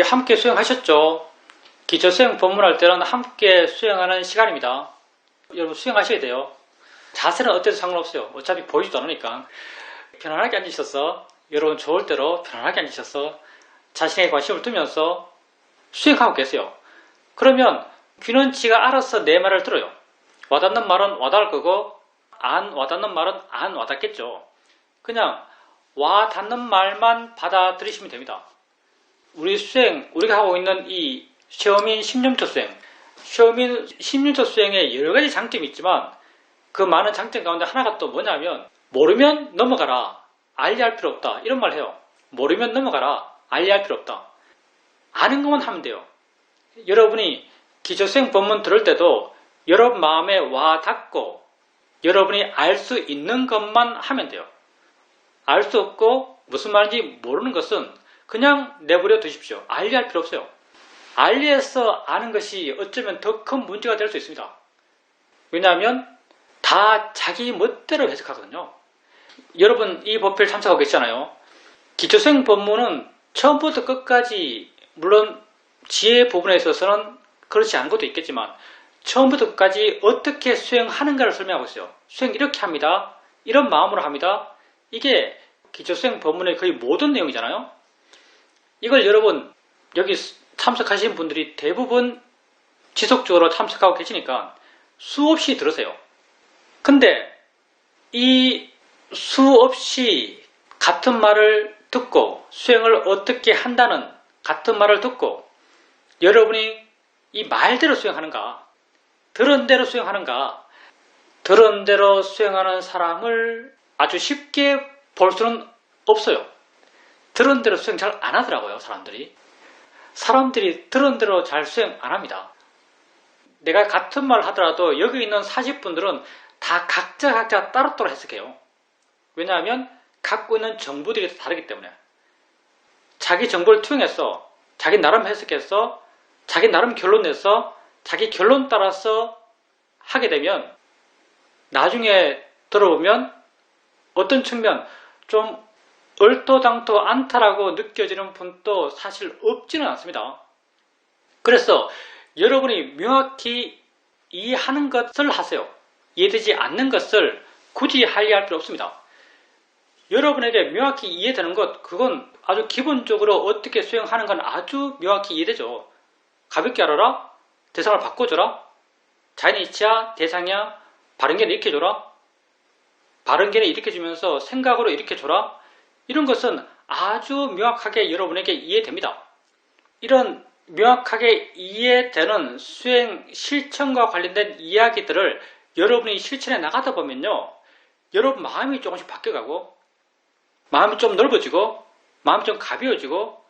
함께 수행하셨죠? 기초수행 법문할 때는 함께 수행하는 시간입니다. 여러분 수행하셔야 돼요. 자세는 어때도 상관없어요. 어차피 보이지도 않으니까. 편안하게 앉으셔서 여러분 좋을 대로 편안하게 앉으셔서 자신의 관심을 두면서 수행하고 계세요. 그러면 귀는 지가 알아서 내 말을 들어요. 와닿는 말은 와닿을 거고 안 와닿는 말은 안 와닿겠죠. 그냥 와닿는 말만 받아들이시면 됩니다. 우리 수행, 우리가 하고 있는 이 셔민 10년초 수행, 셔민 10년초 수행에 여러 가지 장점이 있지만 그 많은 장점 가운데 하나가 또 뭐냐면 모르면 넘어가라, 알리할 필요 없다 이런 말 해요. 모르면 넘어가라, 알리할 필요 없다. 아는 것만 하면 돼요. 여러분이 기초수행 법문 들을 때도 여러분 마음에 와 닿고 여러분이 알 수 있는 것만 하면 돼요. 알 수 없고 무슨 말인지 모르는 것은 그냥 내버려 두십시오. 알리할 필요 없어요. 알리해서 아는 것이 어쩌면 더 큰 문제가 될 수 있습니다. 왜냐하면 다 자기 멋대로 해석하거든요. 여러분 이 법회를 참석하고 계시잖아요. 기초수행 법문은 처음부터 끝까지 물론 지혜 부분에 있어서는 그렇지 않은 것도 있겠지만 처음부터 끝까지 어떻게 수행하는가를 설명하고 있어요. 수행 이렇게 합니다. 이런 마음으로 합니다. 이게 기초수행 법문의 거의 모든 내용이잖아요. 이걸 여러분 여기 참석하신 분들이 대부분 지속적으로 참석하고 계시니까 수없이 들으세요. 근데 이 수없이 같은 말을 듣고 수행을 어떻게 한다는 같은 말을 듣고 여러분이 이 말대로 수행하는가, 들은 대로 수행하는가, 들은 대로 수행하는 사람을 아주 쉽게 볼 수는 없어요. 들은 대로 수행 잘 안 하더라고요, 사람들이 들은 대로 잘 수행 안 합니다. 내가 같은 말 하더라도 여기 있는 40분들은 다 각자 따로따로 해석해요. 왜냐하면 갖고 있는 정보들이 다르기 때문에. 자기 정보를 투영해서 자기 나름 해석해서 자기 나름 결론 내서 자기 결론 따라서 하게 되면 나중에 들어보면 어떤 측면 좀 얼토당토 않다라고 느껴지는 분도 사실 없지는 않습니다. 그래서 여러분이 명확히 이해하는 것을 하세요. 이해되지 않는 것을 굳이 하려할 필요 없습니다. 여러분에게 명확히 이해되는 것, 그건 아주 기본적으로 어떻게 수행하는 건 아주 명확히 이해되죠. 가볍게 알아라, 대상을 바꿔줘라, 자연의 이치야, 대상이야, 바른견을 일으켜줘라, 바른견을 일으켜주면서 생각으로 일으켜줘라, 이런 것은 아주 명확하게 여러분에게 이해됩니다. 이런 명확하게 이해되는 수행 실천과 관련된 이야기들을 여러분이 실천해 나가다 보면요, 여러분 마음이 조금씩 바뀌어가고 마음이 좀 넓어지고 마음이 좀 가벼워지고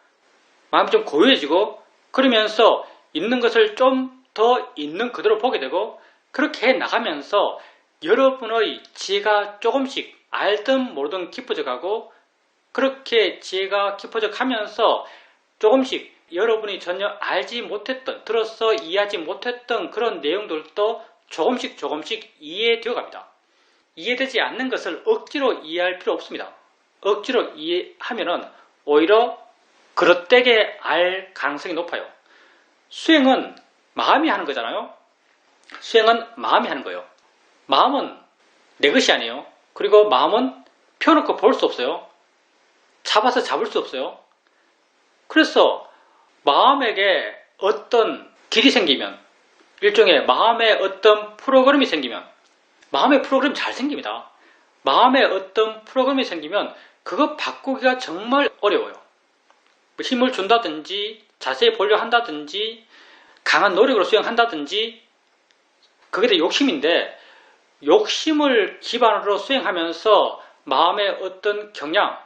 마음이 좀 고요해지고 그러면서 있는 것을 좀 더 있는 그대로 보게 되고 그렇게 해 나가면서 여러분의 지혜가 조금씩 알든 모르든 깊어져 가고 그렇게 지혜가 깊어져 가면서 조금씩 여러분이 전혀 알지 못했던, 들어서 이해하지 못했던 그런 내용들도 조금씩 이해되어 갑니다. 이해되지 않는 것을 억지로 이해할 필요 없습니다. 억지로 이해하면은 오히려 그릇되게 알 가능성이 높아요. 수행은 마음이 하는 거잖아요. 수행은 마음이 하는 거예요. 마음은 내 것이 아니에요. 그리고 마음은 펴놓고 볼 수 없어요. 잡아서 잡을 수 없어요. 그래서 마음에게 어떤 길이 생기면, 일종의 마음에 어떤 프로그램이 생기면, 마음의 프로그램 잘 생깁니다. 마음에 어떤 프로그램이 생기면 그거 바꾸기가 정말 어려워요. 힘을 준다든지 자세히 보려 한다든지 강한 노력으로 수행한다든지 그게 다 욕심인데 욕심을 기반으로 수행하면서 마음의 어떤 경향,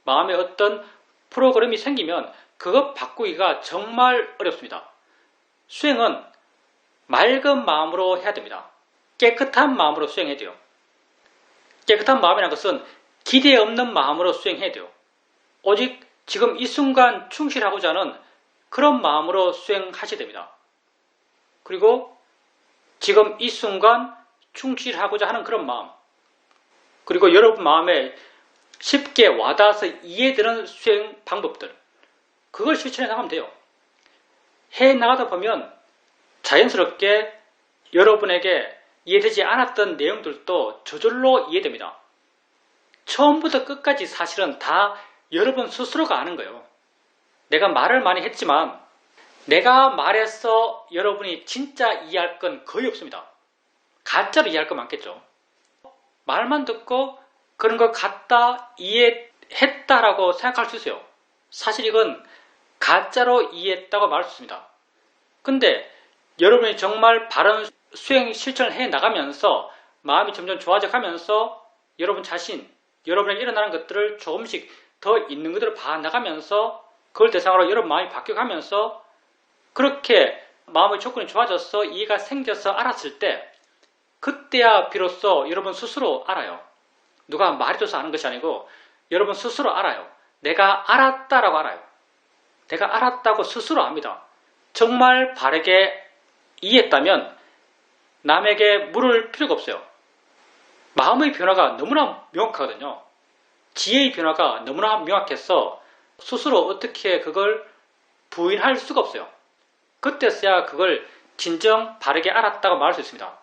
마음의 어떤 프로그램이 생기면 그것 바꾸기가 정말 어렵습니다. 수행은 맑은 마음으로 해야 됩니다. 깨끗한 마음으로 수행해야 돼요. 깨끗한 마음이라는 것은 기대 없는 마음으로 수행해야 돼요. 오직 지금 이 순간 충실하고자 하는 그런 마음으로 수행하셔야 됩니다. 그리고 지금 이 순간 충실하고자 하는 그런 마음, 그리고 여러분 마음에 쉽게 와닿아서 이해되는 수행 방법들, 그걸 실천해 나가면 돼요. 해나가다 보면 자연스럽게 여러분에게 이해되지 않았던 내용들도 저절로 이해됩니다. 처음부터 끝까지 사실은 다 여러분 스스로가 아는 거예요. 내가 말을 많이 했지만 내가 말해서 여러분이 진짜 이해할 건 거의 없습니다. 가짜로 이해할 건 많겠죠. 말만 듣고 그런 걸 갖다 이해했다라고 생각할 수 있어요. 사실 이건 가짜로 이해했다고 말할 수 있습니다. 근데 여러분이 정말 바른 수행 실천을 해 나가면서 마음이 점점 좋아져 가면서 여러분 자신, 여러분에게 일어나는 것들을 조금씩 더 있는 그대로 봐 나가면서 그걸 대상으로 여러분 마음이 바뀌어가면서 그렇게 마음의 조건이 좋아져서 이해가 생겨서 알았을 때 그때야 비로소 여러분 스스로 알아요. 누가 말해줘서 아는 것이 아니고 여러분 스스로 알아요. 내가 알았다라고 알아요. 내가 알았다고 스스로 압니다. 정말 바르게 이해했다면 남에게 물을 필요가 없어요. 마음의 변화가 너무나 명확하거든요. 지혜의 변화가 너무나 명확해서 스스로 어떻게 그걸 부인할 수가 없어요. 그때서야 그걸 진정 바르게 알았다고 말할 수 있습니다.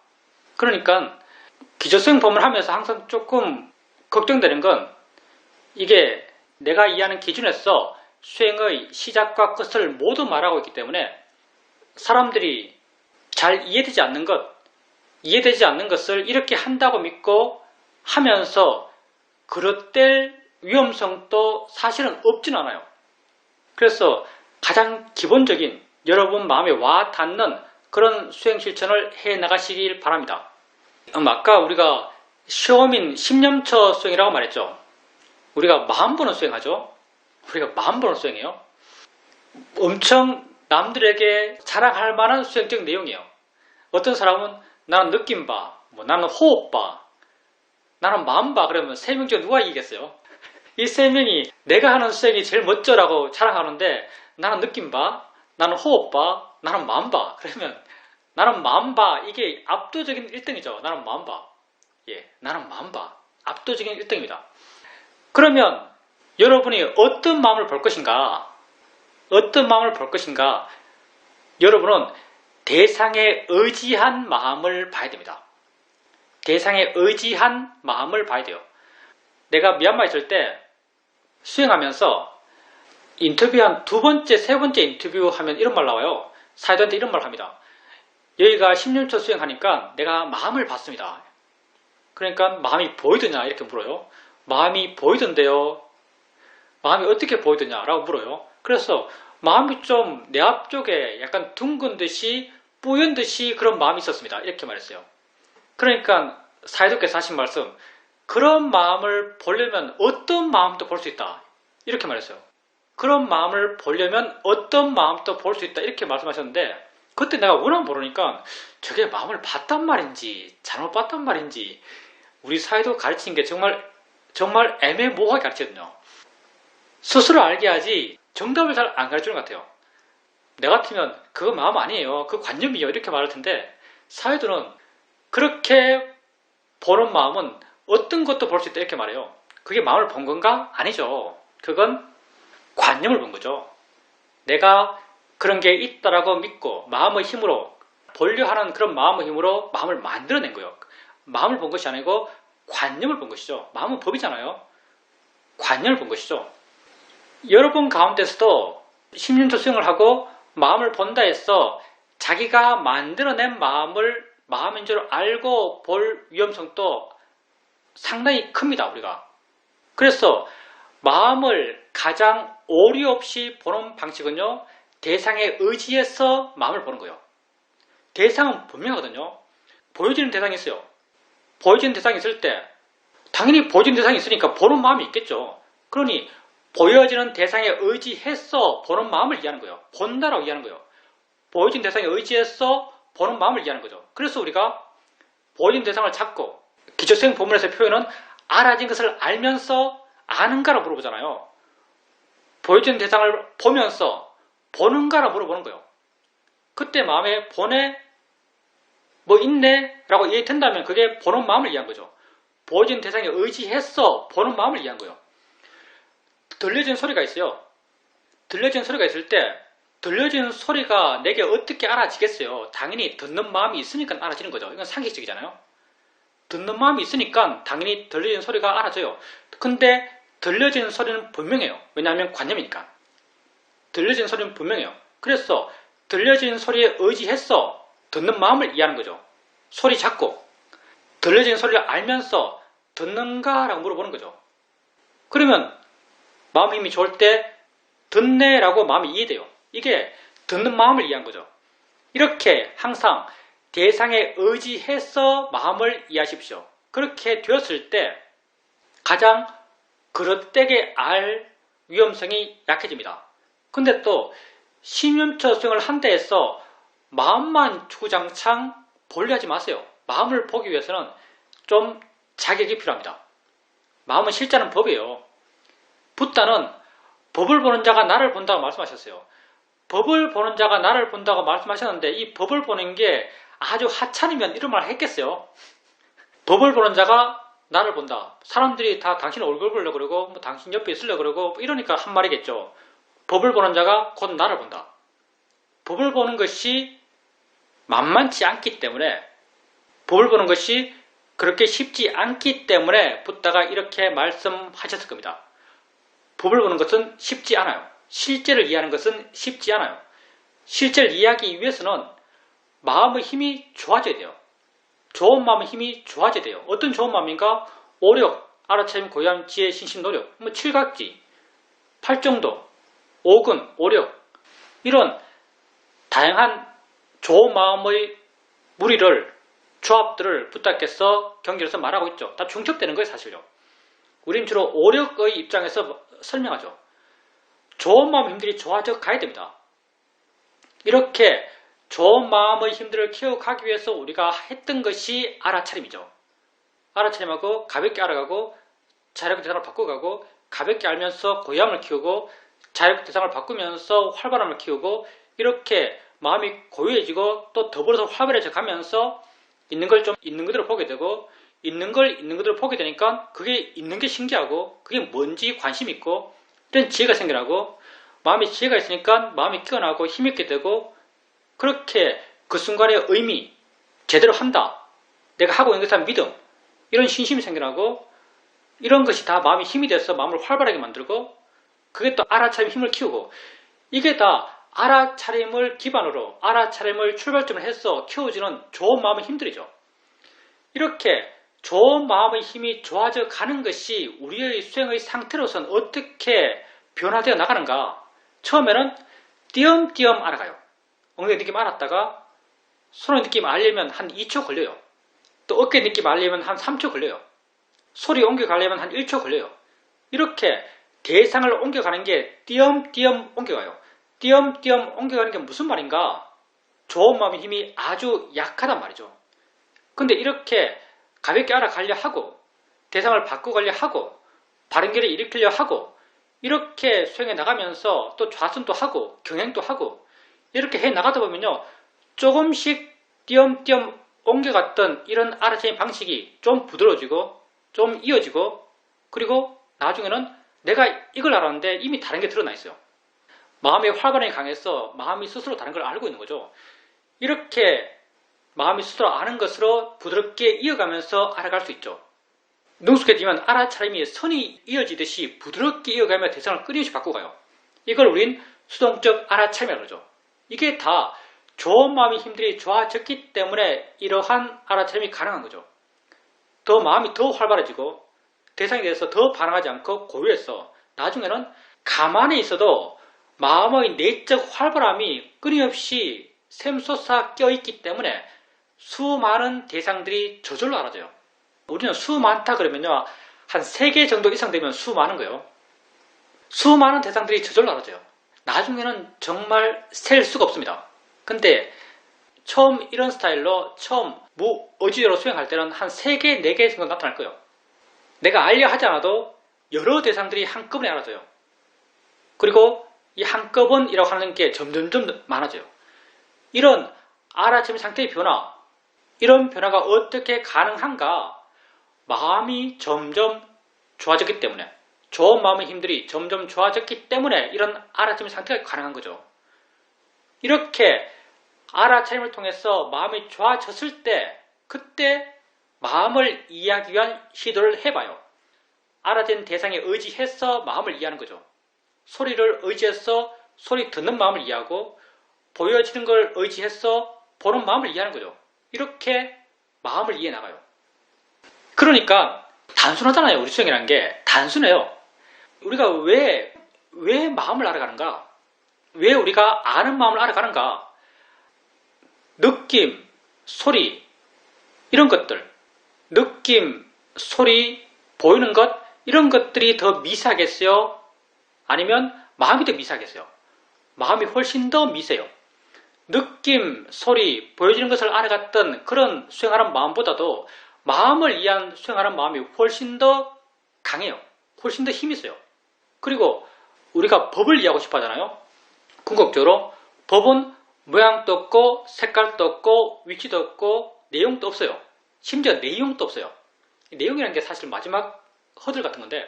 그러니까 기저수행 법문을 하면서 항상 조금 걱정되는 건 이게 내가 이해하는 기준에서 수행의 시작과 끝을 모두 말하고 있기 때문에 사람들이 잘 이해되지 않는 것을 이렇게 한다고 믿고 하면서 그릇될 위험성도 사실은 없진 않아요. 그래서 가장 기본적인 여러분 마음에 와 닿는 그런 수행 실천을 해 나가시길 바랍니다. 아까 우리가 시험인 10년처 수행이라고 말했죠. 우리가 40번은 수행하죠. 우리가 40번을 수행해요. 엄청 남들에게 자랑할 만한 수행적 내용이에요. 어떤 사람은 나는 느낌 봐, 나는 호흡 봐, 나는 마음 봐 그러면 3명 중 누가 이기겠어요? 이 3명이 내가 하는 수행이 제일 멋져라고 자랑하는데 나는 느낌 봐, 나는 호흡 봐, 나는 마음 봐 그러면 나는 마음 봐 이게 압도적인 1등이죠. 나는 마음 봐. 예, 나는 마음 봐. 압도적인 1등입니다. 그러면 여러분이 어떤 마음을 볼 것인가? 어떤 마음을 볼 것인가? 여러분은 대상에 의지한 마음을 봐야 됩니다. 대상에 의지한 마음을 봐야 돼요. 내가 미얀마에 있을 때 수행하면서 인터뷰한 2번째, 3번째 인터뷰하면 이런 말 나와요. 사이드한테 이런 말 합니다. 여기가 10년차 수행하니까 내가 마음을 봤습니다. 그러니까 마음이 보이더냐 이렇게 물어요. 마음이 보이던데요. 마음이 어떻게 보이더냐 라고 물어요. 그래서 마음이 좀 내 앞쪽에 약간 둥근 듯이 뿌연 듯이 그런 마음이 있었습니다. 이렇게 말했어요. 그러니까 사이드께서 하신 말씀, 그런 마음을 보려면 어떤 마음도 볼 수 있다. 이렇게 말했어요. 그런 마음을 보려면 어떤 마음도 볼 수 있다. 이렇게 말씀하셨는데 그때 내가 워낙 모르니까 저게 마음을 봤단 말인지 잘못 봤단 말인지 우리 사이도 가르치는 게 정말 애매모호하게 가르치거든요. 스스로 알게 하지 정답을 잘 안 가르치는 것 같아요. 내 같으면 그거 마음 아니에요. 그거 관념이에요. 이렇게 말할 텐데 사이도는 그렇게 보는 마음은 어떤 것도 볼 수 있다 이렇게 말해요. 그게 마음을 본 건가? 아니죠. 그건 관념을 본 거죠. 내가 그런 게 있다라고 믿고 마음의 힘으로 보려 하는 그런 마음의 힘으로 마음을 만들어낸 거예요. 마음을 본 것이 아니고 관념을 본 것이죠. 마음은 법이잖아요. 관념을 본 것이죠. 여러분 가운데서도 10년차 수행을 하고 마음을 본다 해서 자기가 만들어낸 마음인 줄 알고 볼 위험성도 상당히 큽니다. 우리가. 그래서 마음을 가장 오류 없이 보는 방식은요. 대상에 의지해서 마음을 보는 거예요. 대상은 분명하거든요. 보여지는 대상이 있어요. 보여지는 대상이 있을 때 당연히 보여지는 대상이 있으니까 보는 마음이 있겠죠. 그러니 보여지는 대상에 의지해서 보는 마음을 이해하는 거예요. 본다라고 이해하는 거예요. 보여진 대상에 의지해서 보는 마음을 이해하는 거죠. 그래서 우리가 보여진 대상을 찾고 기초수행 본문에서의 표현은 알아진 것을 알면서 아는가라고 물어보잖아요. 보여진 대상을 보면서 보는가라고 물어보는 거예요. 그때 마음에 보네? 뭐 있네? 라고 이해된다면 그게 보는 마음을 이해한 거죠. 보여진 대상에 의지해서 보는 마음을 이해한 거예요. 들려진 소리가 있어요. 들려진 소리가 있을 때 들려지는 소리가 내게 어떻게 알아지겠어요? 당연히 듣는 마음이 있으니까 알아지는 거죠. 이건 상식적이잖아요. 듣는 마음이 있으니까 당연히 들려지는 소리가 알아져요. 근데 들려지는 소리는 분명해요. 왜냐하면 관념이니까. 들려지는 소리는 분명해요. 그래서 들려지는 소리에 의지해서 듣는 마음을 이해하는 거죠. 소리 잡고 들려지는 소리를 알면서 듣는가? 라고 물어보는 거죠. 그러면 마음 힘이 좋을 때 듣네 라고 마음이 이해돼요. 이게 듣는 마음을 이해한 거죠. 이렇게 항상 대상에 의지해서 마음을 이해하십시오. 그렇게 되었을 때 가장 그릇되게 알 위험성이 약해집니다. 근데 또 신윤처 수행을 한다 해서 마음만 주구장창 보려 하지 마세요. 마음을 보기 위해서는 좀 자격이 필요합니다. 마음은 실제는 법이에요. 붓다는 법을 보는 자가 나를 본다고 말씀하셨어요. 법을 보는 자가 나를 본다고 말씀하셨는데 이 법을 보는 게 아주 하찮으면 이런 말 했겠어요. 법을 보는 자가 나를 본다. 사람들이 다 당신 얼굴 보려고 그러고 뭐 당신 옆에 있으려고 그러고 이러니까 한 말이겠죠. 법을 보는 자가 곧 나를 본다. 법을 보는 것이 만만치 않기 때문에 법을 보는 것이 그렇게 쉽지 않기 때문에 붓다가 이렇게 말씀하셨을 겁니다. 법을 보는 것은 쉽지 않아요. 실제를 이해하는 것은 쉽지 않아요. 실제를 이해하기 위해서는 마음의 힘이 좋아져야 돼요. 좋은 마음의 힘이 좋아져야 돼요. 어떤 좋은 마음인가? 오력, 알아차림, 고ям, 지혜, 신심, 노력, 뭐 칠각지, 팔정도, 오근, 오력 이런 다양한 좋은 마음의 무리를 조합들을 붓다께서 경전에서 말하고 있죠. 다 중첩되는 거예요, 사실요. 우린 주로 오력의 입장에서 설명하죠. 좋은 마음 힘들이 좋아져 가야 됩니다. 이렇게 좋은 마음의 힘들을 키워가기 위해서 우리가 했던 것이 알아차림이죠. 알아차림하고 가볍게 알아가고 자력 대상을 바꿔가고 가볍게 알면서 고ям을 키우고 자력 대상을 바꾸면서 활발함을 키우고 이렇게 마음이 고요해지고 또 더불어서 활발해져 가면서 있는 걸 좀 있는 그대로 보게 되고 있는 걸 있는 그대로 보게 되니까 그게 있는 게 신기하고 그게 뭔지 관심 있고 이런 지혜가 생겨나고 마음에 지혜가 있으니까 마음이 깨어나고 힘있게 되고 그렇게 그 순간의 의미 제대로 한다. 내가 하고 있는 것에 믿음 이런 신심이 생겨나고 이런 것이 다 마음이 힘이 돼서 마음을 활발하게 만들고 그게 또 알아차림 힘을 키우고 이게 다 알아차림을 기반으로 알아차림을 출발점을 해서 키워지는 좋은 마음의 힘들이죠. 이렇게 좋은 마음의 힘이 좋아져 가는 것이 우리의 수행의 상태로서는 어떻게 변화되어 나가는가. 처음에는 띄엄띄엄 알아가요. 엉덩이 느낌 알았다가 손의 느낌 알려면 한 2초 걸려요. 또 어깨 느낌 알려면 한 3초 걸려요. 소리 옮겨가려면 한 1초 걸려요. 이렇게 대상을 옮겨가는 게 띄엄띄엄 옮겨가요. 띄엄띄엄 옮겨가는 게 무슨 말인가? 좋은 마음의 힘이 아주 약하단 말이죠. 근데 이렇게 가볍게 알아가려 하고 대상을 바꿔가려 하고 바른결을 일으키려 하고 이렇게 수행해 나가면서 또 좌선도 하고 경행도 하고 이렇게 해 나가다 보면요. 조금씩 띄엄띄엄 옮겨갔던 이런 알아차림 방식이 좀 부드러워지고 좀 이어지고 그리고 나중에는 내가 이걸 알았는데 이미 다른 게 드러나 있어요. 마음의 활발함이 강해서 마음이 스스로 다른 걸 알고 있는 거죠. 이렇게 마음이 스스로 아는 것으로 부드럽게 이어가면서 알아갈 수 있죠. 능숙해지면 알아차림이 선이 이어지듯이 부드럽게 이어가며 대상을 끊임없이 바꿔가요. 이걸 우린 수동적 알아차림이라고 그러죠. 이게 다 좋은 마음의 힘들이 좋아졌기 때문에 이러한 알아차림이 가능한 거죠. 더 마음이 더 활발해지고 대상에 대해서 더 반응하지 않고 고요해서 나중에는 가만히 있어도 마음의 내적 활발함이 끊임없이 샘솟아 껴있기 때문에 수많은 대상들이 저절로 알아져요. 우리는 수 많다 그러면요. 한 3개 정도 이상 되면 수 많은 거예요. 수많은 대상들이 저절로 알아져요. 나중에는 정말 셀 수가 없습니다. 근데 처음 이런 스타일로 처음 무어지대로 수행할 때는 한 3개, 4개 정도 나타날 거예요. 내가 알려 하지 않아도 여러 대상들이 한꺼번에 알아져요. 그리고 이 한꺼번이라고 하는 게 점점점 많아져요. 이런 알아차림 상태의 변화, 이런 변화가 어떻게 가능한가? 마음이 점점 좋아졌기 때문에 좋은 마음의 힘들이 점점 좋아졌기 때문에 이런 알아차림 상태가 가능한 거죠. 이렇게 알아차림을 통해서 마음이 좋아졌을 때 그때 마음을 이해하기 위한 시도를 해봐요. 알아듣는 대상에 의지해서 마음을 이해하는 거죠. 소리를 의지해서 소리 듣는 마음을 이해하고 보여지는 걸 의지해서 보는 마음을 이해하는 거죠. 이렇게 마음을 이해해 나가요. 그러니까 단순하잖아요. 우리 수행이라는 게 단순해요. 우리가 왜 마음을 알아가는가? 왜 우리가 아는 마음을 알아가는가? 느낌, 소리 이런 것들, 느낌, 소리, 보이는 것 이런 것들이 더 미세하겠어요? 아니면 마음이 더 미세하겠어요? 마음이 훨씬 더 미세요. 느낌, 소리, 보여지는 것을 알아갔던 그런 수행하는 마음보다도 마음을 이해한 수행하는 마음이 훨씬 더 강해요. 훨씬 더 힘이 있어요. 그리고 우리가 법을 이해하고 싶어 하잖아요. 궁극적으로 법은 모양도 없고 색깔도 없고 위치도 없고 내용도 없어요. 심지어 내용도 없어요. 내용이라는 게 사실 마지막 허들 같은 건데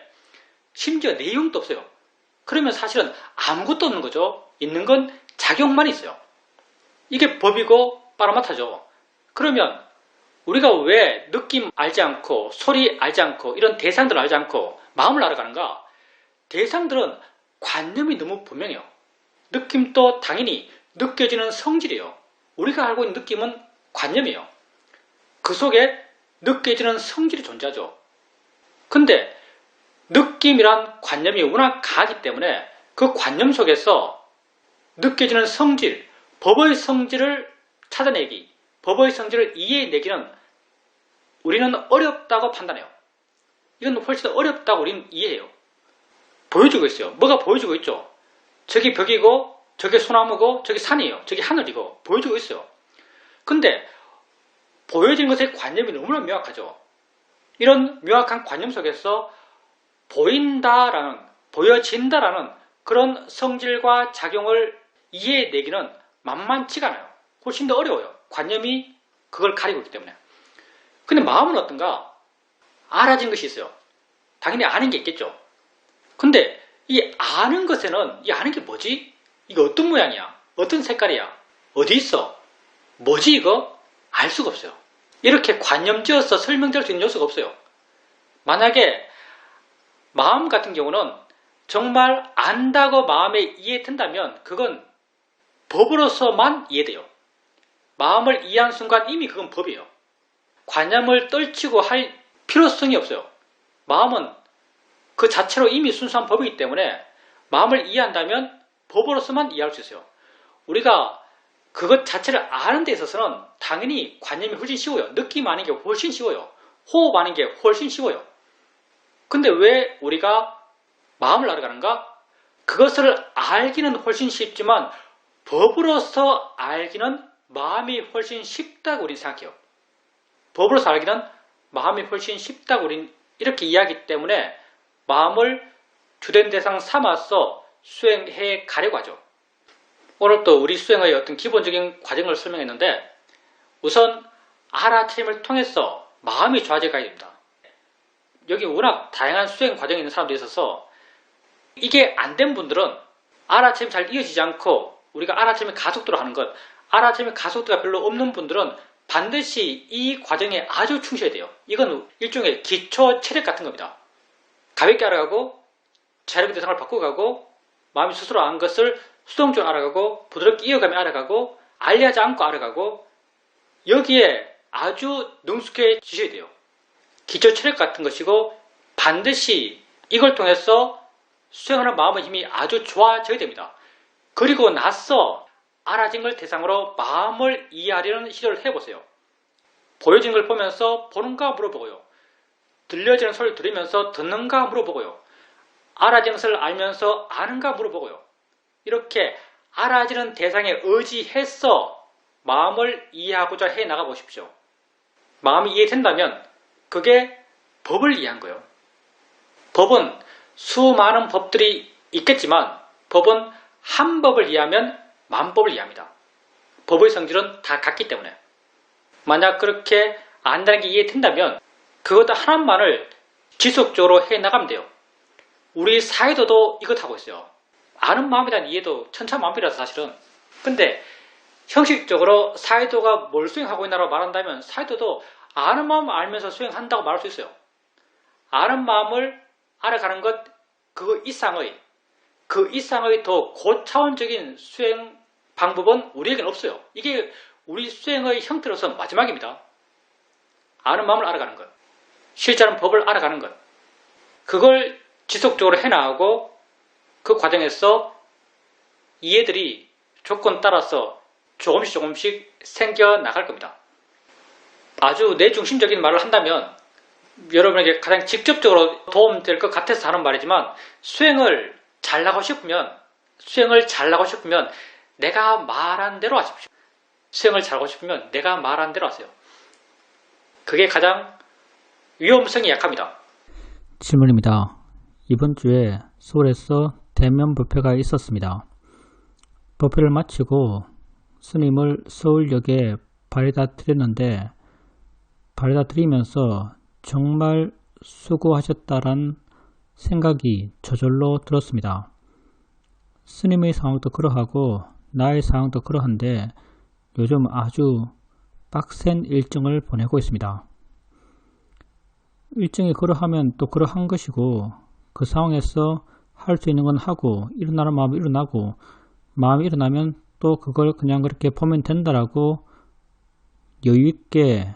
심지어 내용도 없어요. 그러면 사실은 아무것도 없는 거죠. 있는 건 작용만 있어요. 이게 법이고 빠라마타죠. 그러면 우리가 왜 느낌 알지 않고 소리 알지 않고 이런 대상들 알지 않고 마음을 알아가는가? 대상들은 관념이 너무 분명해요. 느낌도 당연히 느껴지는 성질이에요. 우리가 알고 있는 느낌은 관념이에요. 그 속에 느껴지는 성질이 존재하죠. 근데 느낌이란 관념이 워낙 강하기 때문에 그 관념 속에서 느껴지는 성질, 법의 성질을 찾아내기, 법의 성질을 이해해내기는 우리는 어렵다고 판단해요. 이건 훨씬 더 어렵다고 우리는 이해해요. 보여주고 있어요. 뭐가 보여주고 있죠? 저기 벽이고 저기 소나무고 저기 산이에요. 저기 하늘이고 보여주고 있어요. 근데 보여지는 것의 관념이 너무나 명확하죠. 이런 명확한 관념 속에서 보인다라는, 보여진다라는 그런 성질과 작용을 이해해내기는 만만치가 않아요. 훨씬 더 어려워요. 관념이 그걸 가리고 있기 때문에. 근데 마음은 어떤가? 알아진 것이 있어요. 당연히 아는 게 있겠죠. 근데 이 아는 것에는 이 아는 게 뭐지? 이거 어떤 모양이야? 어떤 색깔이야? 어디 있어? 뭐지 이거? 알 수가 없어요. 이렇게 관념지어서 설명될 수 있는 요소가 없어요. 만약에 마음 같은 경우는 정말 안다고 마음에 이해된다면 그건 법으로서만 이해돼요. 마음을 이해한 순간 이미 그건 법이에요. 관념을 떨치고 할 필요성이 없어요. 마음은 그 자체로 이미 순수한 법이기 때문에 마음을 이해한다면 법으로서만 이해할 수 있어요. 우리가 그것 자체를 아는 데 있어서는 당연히 관념이 훨씬 쉬워요. 느낌 아는 게 훨씬 쉬워요. 호흡 아는 게 훨씬 쉬워요. 근데 왜 우리가 마음을 알아가는가? 그것을 알기는 훨씬 쉽지만 법으로서 알기는 마음이 훨씬 쉽다고 우리는 생각해요. 법으로서 알기는 마음이 훨씬 쉽다고 우리는 이렇게 이해하기 때문에 마음을 주된 대상 삼아서 수행해 가려고 하죠. 오늘 또 우리 수행의 어떤 기본적인 과정을 설명했는데 우선 알아차림을 통해서 마음이 좋아져 가야 됩니다. 여기 워낙 다양한 수행 과정이 있는 사람들이 있어서 이게 안 된 분들은 알아차림이 잘 이어지지 않고 우리가 알아차림의 가속도로 하는 것, 알아차림의 가속도가 별로 없는 분들은 반드시 이 과정에 아주 충실해야 돼요. 이건 일종의 기초 체력 같은 겁니다. 가볍게 알아가고 자유롭게 대상을 바꿔가고 마음이 스스로 아는 것을 수동적으로 알아가고 부드럽게 이어가며 알아가고 알리하지 않고 알아가고 여기에 아주 능숙해지셔야 돼요. 기초 체력 같은 것이고 반드시 이걸 통해서 수행하는 마음의 힘이 아주 좋아져야 됩니다. 그리고 나서 알아진 걸 대상으로 마음을 이해하려는 시도를 해보세요. 보여지는 걸 보면서 보는가 물어보고요. 들려지는 소리를 들으면서 듣는가 물어보고요. 알아지는 것을 알면서 아는가 물어보고요. 이렇게 알아지는 대상에 의지해서 마음을 이해하고자 해 나가 보십시오. 마음이 이해된다면 그게 법을 이해한 거예요. 법은 수많은 법들이 있겠지만 법은 한 법을 이해하면 만법을 이해합니다. 법의 성질은 다 같기 때문에 만약 그렇게 안다는 게 이해된다면 그것 하나만을 지속적으로 해 나가면 돼요. 우리 사회도도 이것 하고 있어요. 아는 마음에 대한 이해도 천차만별이라서 사실은 근데 형식적으로 사이도가 뭘 수행하고 있나라고 말한다면 사이도도 아는 마음 알면서 수행한다고 말할 수 있어요. 아는 마음을 알아가는 것 그 이상의 더 고차원적인 수행 방법은 우리에게는 없어요. 이게 우리 수행의 형태로서 마지막입니다. 아는 마음을 알아가는 것, 실제하는 법을 알아가는 것, 그걸 지속적으로 해나가고 그 과정에서 이해들이 조건 따라서 조금씩 생겨나갈 겁니다. 아주 내중심적인 말을 한다면 여러분에게 가장 직접적으로 도움될 것 같아서 하는 말이지만 수행을 잘하고 싶으면 내가 말한 대로 하십시오. 수행을 잘하고 싶으면 내가 말한 대로 하세요. 그게 가장 위험성이 약합니다. 질문입니다. 이번 주에 서울에서 대면 법회가 있었습니다. 법회를 마치고 스님을 서울역에 바래다 드렸는데 바래다 드리면서 정말 수고하셨다란 생각이 저절로 들었습니다. 스님의 상황도 그러하고 나의 상황도 그러한데 요즘 아주 빡센 일정을 보내고 있습니다. 일정이 그러하면 또 그러한 것이고 그 상황에서 할 수 있는 건 하고 일어나는 마음이 일어나고 마음이 일어나면 또 그걸 그냥 그렇게 보면 된다라고 여유있게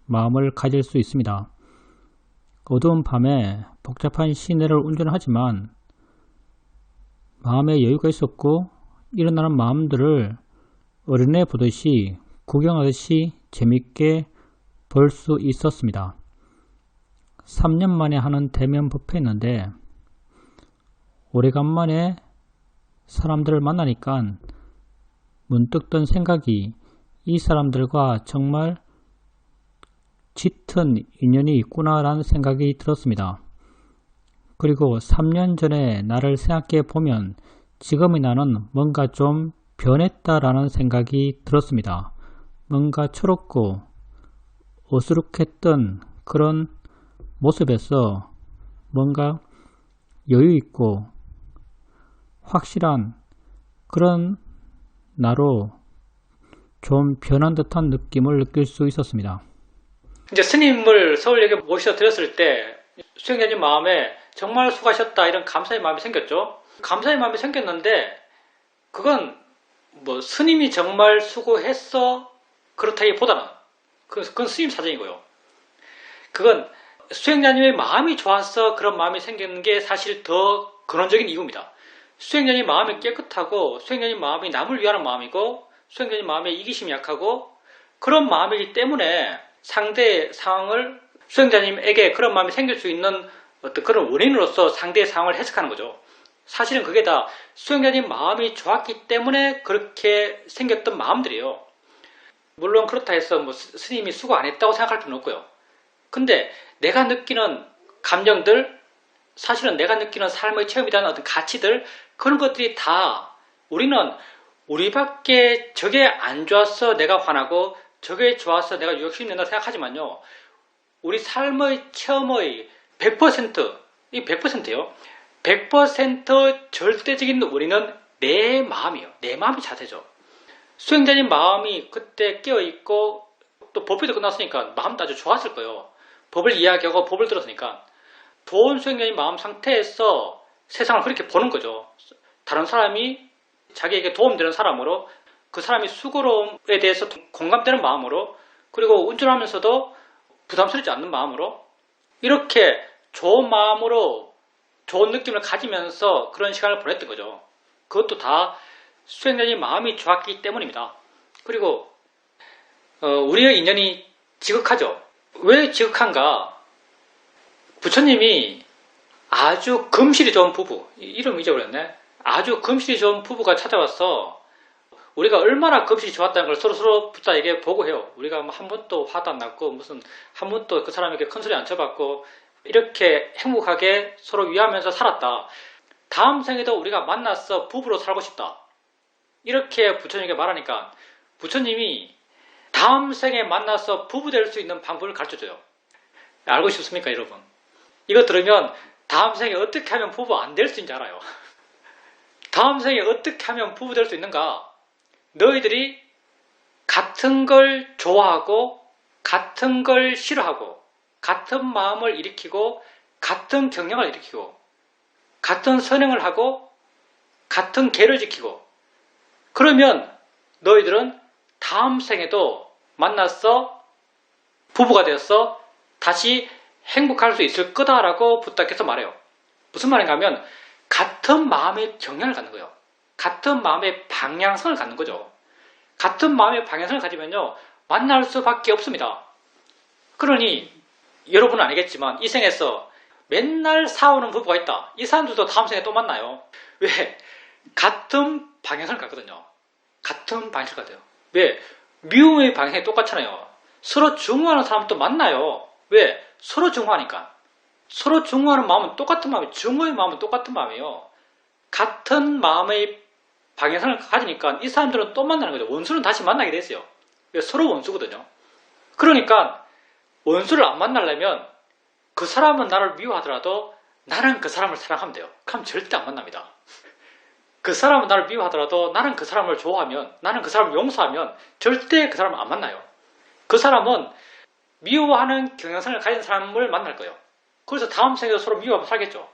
마음을 가질 수 있습니다. 어두운 밤에 복잡한 시내를 운전하지만 마음에 여유가 있었고 일어나는 마음들을 어린애 보듯이 구경하듯이 재밌게 볼 수 있었습니다. 3년 만에 하는 대면 법회였는데 오래간만에 사람들을 만나니까 문득 든 생각이 이 사람들과 정말 짙은 인연이 있구나라는 생각이 들었습니다. 그리고 3년 전에 나를 생각해 보면 지금의 나는 뭔가 좀 변했다라는 생각이 들었습니다. 뭔가 초롭고 어수룩했던 그런 모습에서 뭔가 여유있고 확실한 그런 나로 좀 변한 듯한 느낌을 느낄 수 있었습니다. 이제 스님을 서울역에 모셔 드렸을 때 수행자님 마음에 정말 수고하셨다 이런 감사의 마음이 생겼죠. 감사의 마음이 생겼는데 그건 뭐 스님이 정말 수고했어 그렇다기보다는 그건 스님 사정이고요. 그건 수행자님의 마음이 좋아서 그런 마음이 생기는 게 사실 더 근원적인 이유입니다. 수행자님 마음이 깨끗하고 수행자님 마음이 남을 위하는 마음이고 수행자님 마음에 이기심이 약하고 그런 마음이기 때문에 상대의 상황을 수행자님에게 그런 마음이 생길 수 있는 어떤 그런 원인으로서 상대의 상황을 해석하는 거죠. 사실은 그게 다 수행자님 마음이 좋았기 때문에 그렇게 생겼던 마음들이에요. 물론 그렇다 해서 뭐 스님이 수고 안 했다고 생각할 필요는 없고요. 근데 내가 느끼는 감정들, 사실은 내가 느끼는 삶의 체험이라는 어떤 가치들, 그런 것들이 다 우리는 우리밖에 저게 안 좋아서 내가 화나고 저게 좋아서 내가 욕심 낸다 생각하지만요. 우리 삶의 체험의 100%, 이 100%예요. 100% 절대적인 원인은 내 마음이에요. 내 마음이 자세죠. 수행자님 마음이 그때 깨어있고 또 법회도 끝났으니까 마음도 아주 좋았을 거예요. 법을 이야기하고 법을 들었으니까 좋은 수행자님 마음 상태에서 세상을 그렇게 보는 거죠. 다른 사람이 자기에게 도움되는 사람으로 그 사람이 수고로움에 대해서 공감되는 마음으로 그리고 운전하면서도 부담스럽지 않는 마음으로 이렇게 좋은 마음으로 좋은 느낌을 가지면서 그런 시간을 보냈던 거죠. 그것도 다 수행자님 마음이 좋았기 때문입니다. 그리고 우리의 인연이 지극하죠. 왜 지극한가? 부처님이 아주 금실이 좋은 부부, 이름 잊어버렸네. 아주 금실이 좋은 부부가 찾아와서 우리가 얼마나 금실이 좋았다는 걸 서로 붙다 얘기해 보고해요. 우리가 한 번도 화도 안 났고 무슨 한 번도 그 사람에게 큰 소리 안 쳐봤고 이렇게 행복하게 서로 위하면서 살았다. 다음 생에도 우리가 만나서 부부로 살고 싶다. 이렇게 부처님에게 말하니까 부처님이 다음 생에 만나서 부부 될 수 있는 방법을 가르쳐줘요. 알고 싶습니까, 여러분? 이거 들으면 다음 생에 어떻게 하면 부부 안 될 수 있는지 알아요. 다음 생에 어떻게 하면 부부 될 수 있는가? 너희들이 같은 걸 좋아하고 같은 걸 싫어하고 같은 마음을 일으키고 같은 경향을 일으키고 같은 선행을 하고 같은 계를 지키고 그러면 너희들은 다음 생에도 만나서 부부가 되어서 다시 행복할 수 있을 거다라고 부탁해서 말해요. 무슨 말인가 하면 같은 마음의 경향을 갖는 거예요. 같은 마음의 방향성을 갖는 거죠. 같은 마음의 방향성을 가지면요 만날 수밖에 없습니다. 그러니 여러분은 아니겠지만 이 생에서 맨날 싸우는 부부가 있다. 이 사람들도 다음 생에 또 만나요. 왜? 같은 방향성을 갖거든요. 같은 방향성을 가져요. 왜? 미움의 방향이 똑같잖아요. 서로 증오하는 사람도 만나요. 왜? 서로 증오하니까. 서로 증오하는 마음은 똑같은 마음이에요. 증오의 마음은 똑같은 마음이에요. 같은 마음의 방향성을 가지니까 이 사람들은 또 만나는 거죠. 원수는 다시 만나게 됐어요. 서로 원수거든요. 그러니까 원수를 안 만나려면 그 사람은 나를 미워하더라도 나는 그 사람을 사랑하면 돼요. 그럼 절대 안 만납니다. 그 사람은 나를 미워하더라도 나는 그 사람을 좋아하면 나는 그 사람을 용서하면 절대 그 사람을 안 만나요. 그 사람은 미워하는 경향성을 가진 사람을 만날 거예요. 그래서 다음 생에도 서로 미워하면 살겠죠.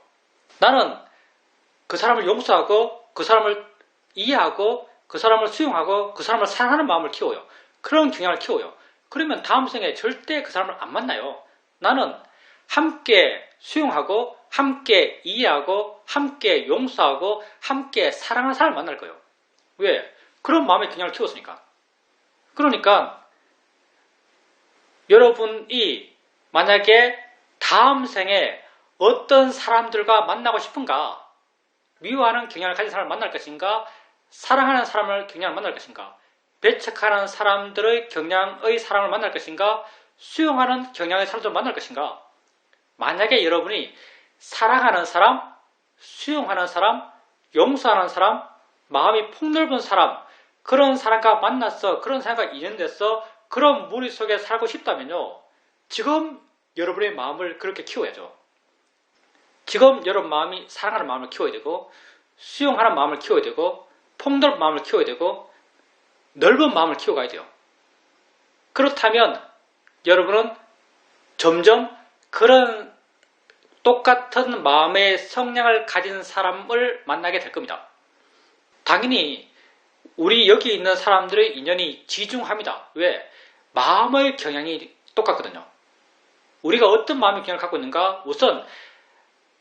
나는 그 사람을 용서하고 그 사람을 이해하고 그 사람을 수용하고 그 사람을 사랑하는 마음을 키워요. 그런 경향을 키워요. 그러면 다음 생에 절대 그 사람을 안 만나요. 나는 함께 수용하고 함께 이해하고 함께 용서하고 함께 사랑하는 사람을 만날 거예요. 왜? 그런 마음의 경향을 키웠으니까. 그러니까 여러분이 만약에 다음 생에 어떤 사람들과 만나고 싶은가? 미워하는 경향을 가진 사람을 만날 것인가? 사랑하는 사람을 경향을 만날 것인가? 배척하는 사람들의 경향의 사람을 만날 것인가? 수용하는 경향의 사람들을 만날 것인가? 만약에 여러분이 사랑하는 사람, 수용하는 사람, 용서하는 사람, 마음이 폭넓은 사람, 그런 사람과 만나서 그런 사람과 인연돼서 그런 무리 속에 살고 싶다면요. 지금 여러분의 마음을 그렇게 키워야죠. 지금 여러분 마음이 사랑하는 마음을 키워야 되고 수용하는 마음을 키워야 되고 폭넓은 마음을 키워야 되고 넓은 마음을 키워가야 돼요. 그렇다면 여러분은 점점 그런 똑같은 마음의 성향을 가진 사람을 만나게 될 겁니다. 당연히 우리 여기 있는 사람들의 인연이 지중합니다. 왜? 마음의 경향이 똑같거든요. 우리가 어떤 마음의 경향을 갖고 있는가? 우선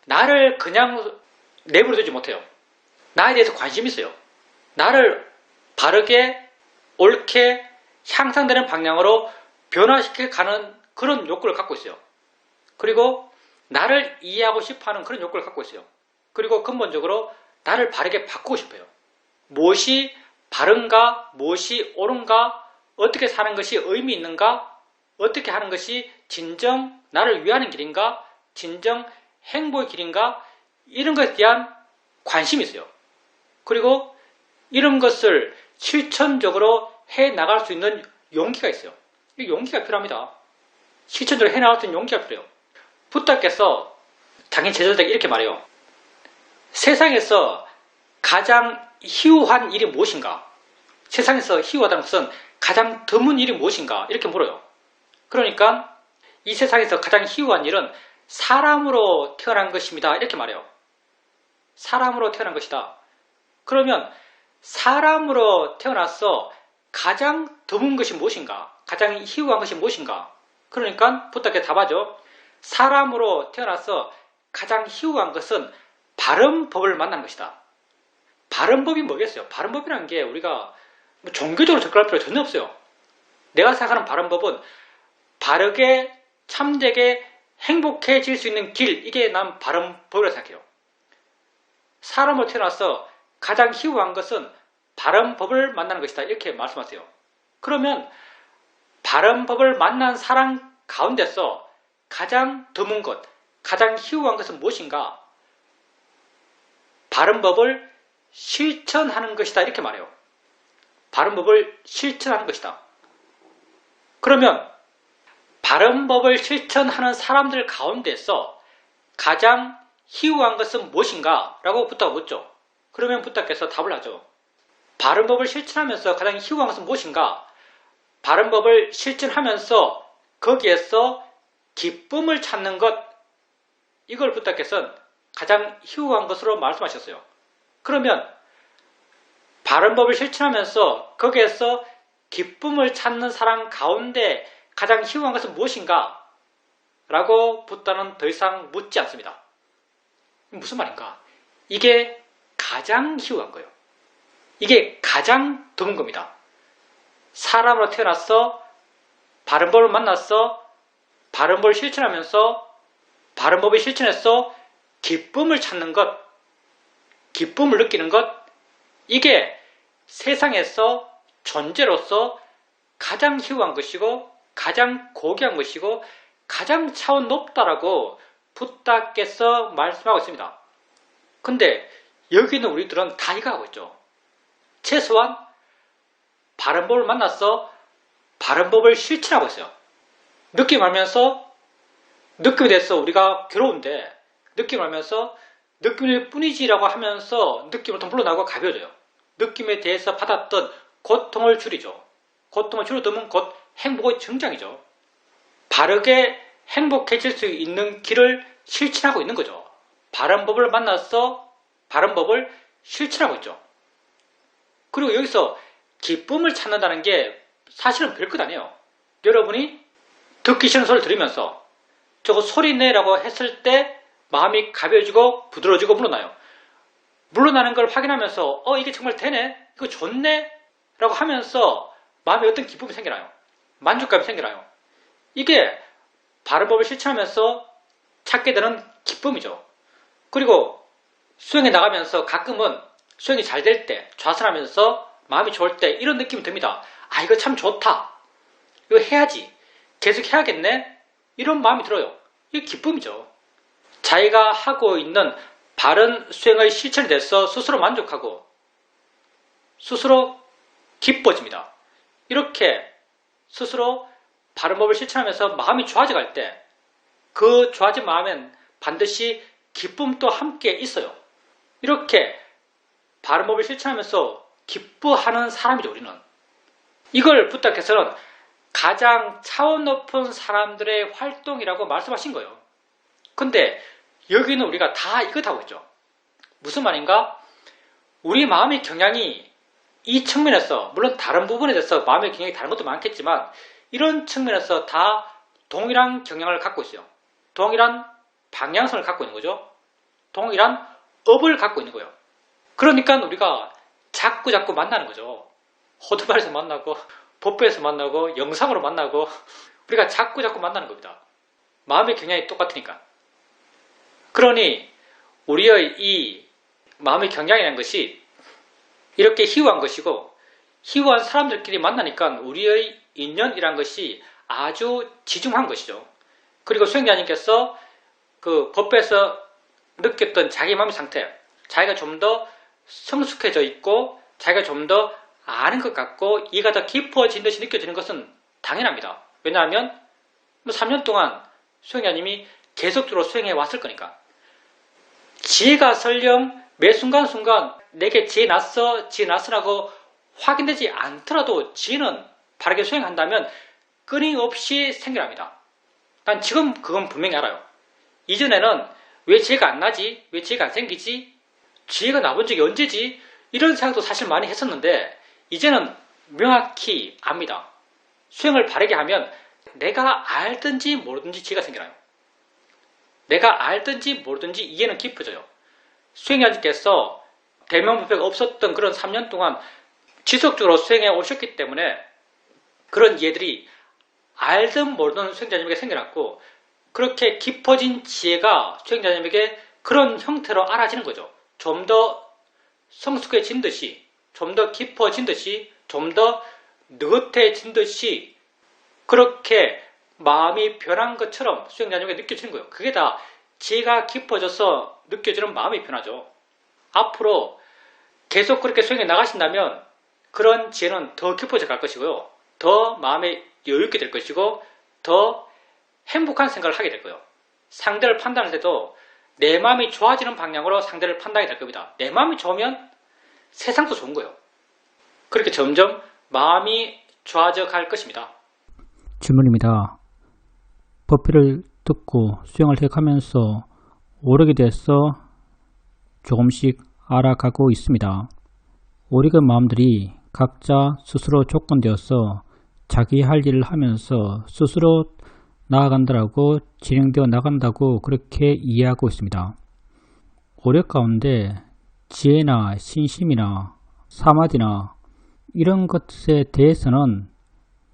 나를 그냥 내버려두지 못해요. 나에 대해서 관심이 있어요. 나를 바르게 옳게 향상되는 방향으로 변화시켜 가는 그런 욕구를 갖고 있어요. 그리고 나를 이해하고 싶어하는 그런 욕구를 갖고 있어요. 그리고 근본적으로 나를 바르게 바꾸고 싶어요. 무엇이 바른가, 무엇이 옳은가, 어떻게 사는 것이 의미 있는가, 어떻게 하는 것이 진정 나를 위하는 길인가, 진정 행복의 길인가, 이런 것에 대한 관심이 있어요. 그리고 이런 것을 실천적으로 해나갈 수 있는 용기가 있어요. 이 용기가 필요합니다. 실천적으로 해나갈 수 있는 용기가 필요해요. 부탁께서 당연히 제자들에게 이렇게 말해요. 세상에서 가장 희우한 일이 무엇인가? 세상에서 희우하다는 것은 가장 드문 일이 무엇인가? 이렇게 물어요. 그러니까 이 세상에서 가장 희우한 일은 사람으로 태어난 것입니다. 이렇게 말해요. 사람으로 태어난 것이다. 그러면 사람으로 태어나서 가장 드문 것이 무엇인가? 가장 희우한 것이 무엇인가? 그러니까 부탁에 답하죠. 사람으로 태어나서 가장 희우한 것은 바른 법을 만나는 것이다. 바른 법이 뭐겠어요? 바른 법이라는 게 우리가 종교적으로 접근할 필요가 전혀 없어요. 내가 생각하는 바른 법은 바르게 참되게 행복해질 수 있는 길, 이게 난 바른 법이라고 생각해요. 사람으로 태어나서 가장 희우한 것은 바른 법을 만나는 것이다. 이렇게 말씀하세요. 그러면 바른 법을 만난 사람 가운데서 가장 드문 것, 가장 희우한 것은 무엇인가? 바른 법을 실천하는 것이다. 이렇게 말해요. 바른 법을 실천하는 것이다. 그러면 바른 법을 실천하는 사람들 가운데서 가장 희우한 것은 무엇인가? 라고 부탁을 묻죠. 그러면 부탁께서 답을 하죠. 바른 법을 실천하면서 가장 희후한 것은 무엇인가? 바른 법을 실천하면서 거기에서 기쁨을 찾는 것, 이걸 부탁해서 가장 희후한 것으로 말씀하셨어요. 그러면 바른 법을 실천하면서 거기에서 기쁨을 찾는 사람 가운데 가장 희후한 것은 무엇인가? 라고 붓다는 더 이상 묻지 않습니다. 무슨 말인가? 이게 가장 희후한 거예요. 이게 가장 드문 겁니다. 사람으로 태어나서 바른 법을 만나서 바른 법을 실천하면서 바른 법을 실천해서 기쁨을 찾는 것, 기쁨을 느끼는 것, 이게 세상에서 존재로서 가장 희후한 것이고 가장 고귀한 것이고 가장 차원 높다라고 붓다께서 말씀하고 있습니다. 근데 여기는 우리들은 다 이거 하고 있죠. 최소한 바른 법을 만나서 바른 법을 실천하고 있어요. 느낌 알면서 느낌에 대해서 우리가 괴로운데 느낌 알면서 느낌일 뿐이지라고 하면서 느낌을 더 물러나고 가벼워져요. 느낌에 대해서 받았던 고통을 줄이죠. 고통을 줄여두면 곧 행복의 증장이죠. 바르게 행복해질 수 있는 길을 실천하고 있는 거죠. 바른 법을 만나서 바른 법을 실천하고 있죠. 그리고 여기서 기쁨을 찾는다는 게 사실은 별것 아니에요. 여러분이 듣기 싫은 소리를 들으면서 저거 소리 내라고 했을 때 마음이 가벼워지고 부드러워지고 물러나요. 물러나는 걸 확인하면서 이게 정말 되네? 이거 좋네? 라고 하면서 마음에 어떤 기쁨이 생겨나요. 만족감이 생겨나요. 이게 바른 법을 실천하면서 찾게 되는 기쁨이죠. 그리고 수행에 나가면서 가끔은 수행이 잘 될 때, 좌선하면서 마음이 좋을 때 이런 느낌이 듭니다. 아, 이거 참 좋다. 이거 해야지. 계속 해야겠네. 이런 마음이 들어요. 이게 기쁨이죠. 자기가 하고 있는 바른 수행의 실천이 돼서 스스로 만족하고 스스로 기뻐집니다. 이렇게 스스로 바른 법을 실천하면서 마음이 좋아져 갈 때 그 좋아진 마음엔 반드시 기쁨도 함께 있어요. 이렇게 바른 법을 실천하면서 기뻐하는 사람이죠, 우리는. 이걸 부탁해서는 가장 차원 높은 사람들의 활동이라고 말씀하신 거예요. 근데 여기는 우리가 다 이거 하고 있죠. 무슨 말인가? 우리 마음의 경향이 이 측면에서, 물론 다른 부분에 대해서 마음의 경향이 다른 것도 많겠지만 이런 측면에서 다 동일한 경향을 갖고 있어요. 동일한 방향성을 갖고 있는 거죠. 동일한 업을 갖고 있는 거예요. 그러니까 우리가 자꾸 만나는 거죠. 호두발에서 만나고 법회에서 만나고 영상으로 만나고 우리가 자꾸 만나는 겁니다. 마음의 경향이 똑같으니까. 그러니 우리의 이 마음의 경향이라는 것이 이렇게 희후한 것이고 희후한 사람들끼리 만나니까 우리의 인연이란 것이 아주 지중한 것이죠. 그리고 수행자님께서 그 법회에서 느꼈던 자기 마음의 상태, 자기가 좀 더 성숙해져 있고 자기가 좀 더 아는 것 같고 이해가 더 깊어진 듯이 느껴지는 것은 당연합니다. 왜냐하면 3년 동안 수행자님이 계속적으로 수행해 왔을 거니까. 지혜가 설령 매 순간순간 내게 지혜 났으라고 확인되지 않더라도 지혜는 바르게 수행한다면 끊임없이 생겨납니다. 난 지금 그건 분명히 알아요. 이전에는 왜 지혜가 안 나지? 왜 지혜가 안 생기지? 지혜가 나본 적이 언제지? 이런 생각도 사실 많이 했었는데 이제는 명확히 압니다. 수행을 바르게 하면 내가 알든지 모르든지 지혜가 생겨나요. 내가 알든지 모르든지 이해는 깊어져요. 수행자님께서 대명법회가 없었던 그런 3년 동안 지속적으로 수행해 오셨기 때문에 그런 이해들이 알든 모르든 수행자님에게 생겨났고 그렇게 깊어진 지혜가 수행자님에게 그런 형태로 알아지는 거죠. 좀 더 성숙해진 듯이, 좀 더 깊어진 듯이, 좀 더 느긋해진 듯이 그렇게 마음이 변한 것처럼 수행자님에게 느껴지는 거예요. 그게 다 지혜가 깊어져서 느껴지는 마음이 변하죠. 앞으로 계속 그렇게 수행해 나가신다면 그런 지혜는 더 깊어져 갈 것이고요. 더 마음에 여유있게 될 것이고 더 행복한 생각을 하게 될 거예요. 상대를 판단할 때도 내 마음이 좋아지는 방향으로 상대를 판단이 될 겁니다. 내 마음이 좋으면 세상도 좋은 거예요. 그렇게 점점 마음이 좋아져 갈 것입니다. 질문입니다. 법회를 듣고 수행을 해가면서 오르게 돼서 조금씩 알아가고 있습니다. 오르는 마음들이 각자 스스로 조건되어서 자기 할 일을 하면서 스스로 나아간다라고 진행되어 나간다고 그렇게 이해하고 있습니다. 오력 가운데 지혜나 신심이나 사마디나 이런 것에 대해서는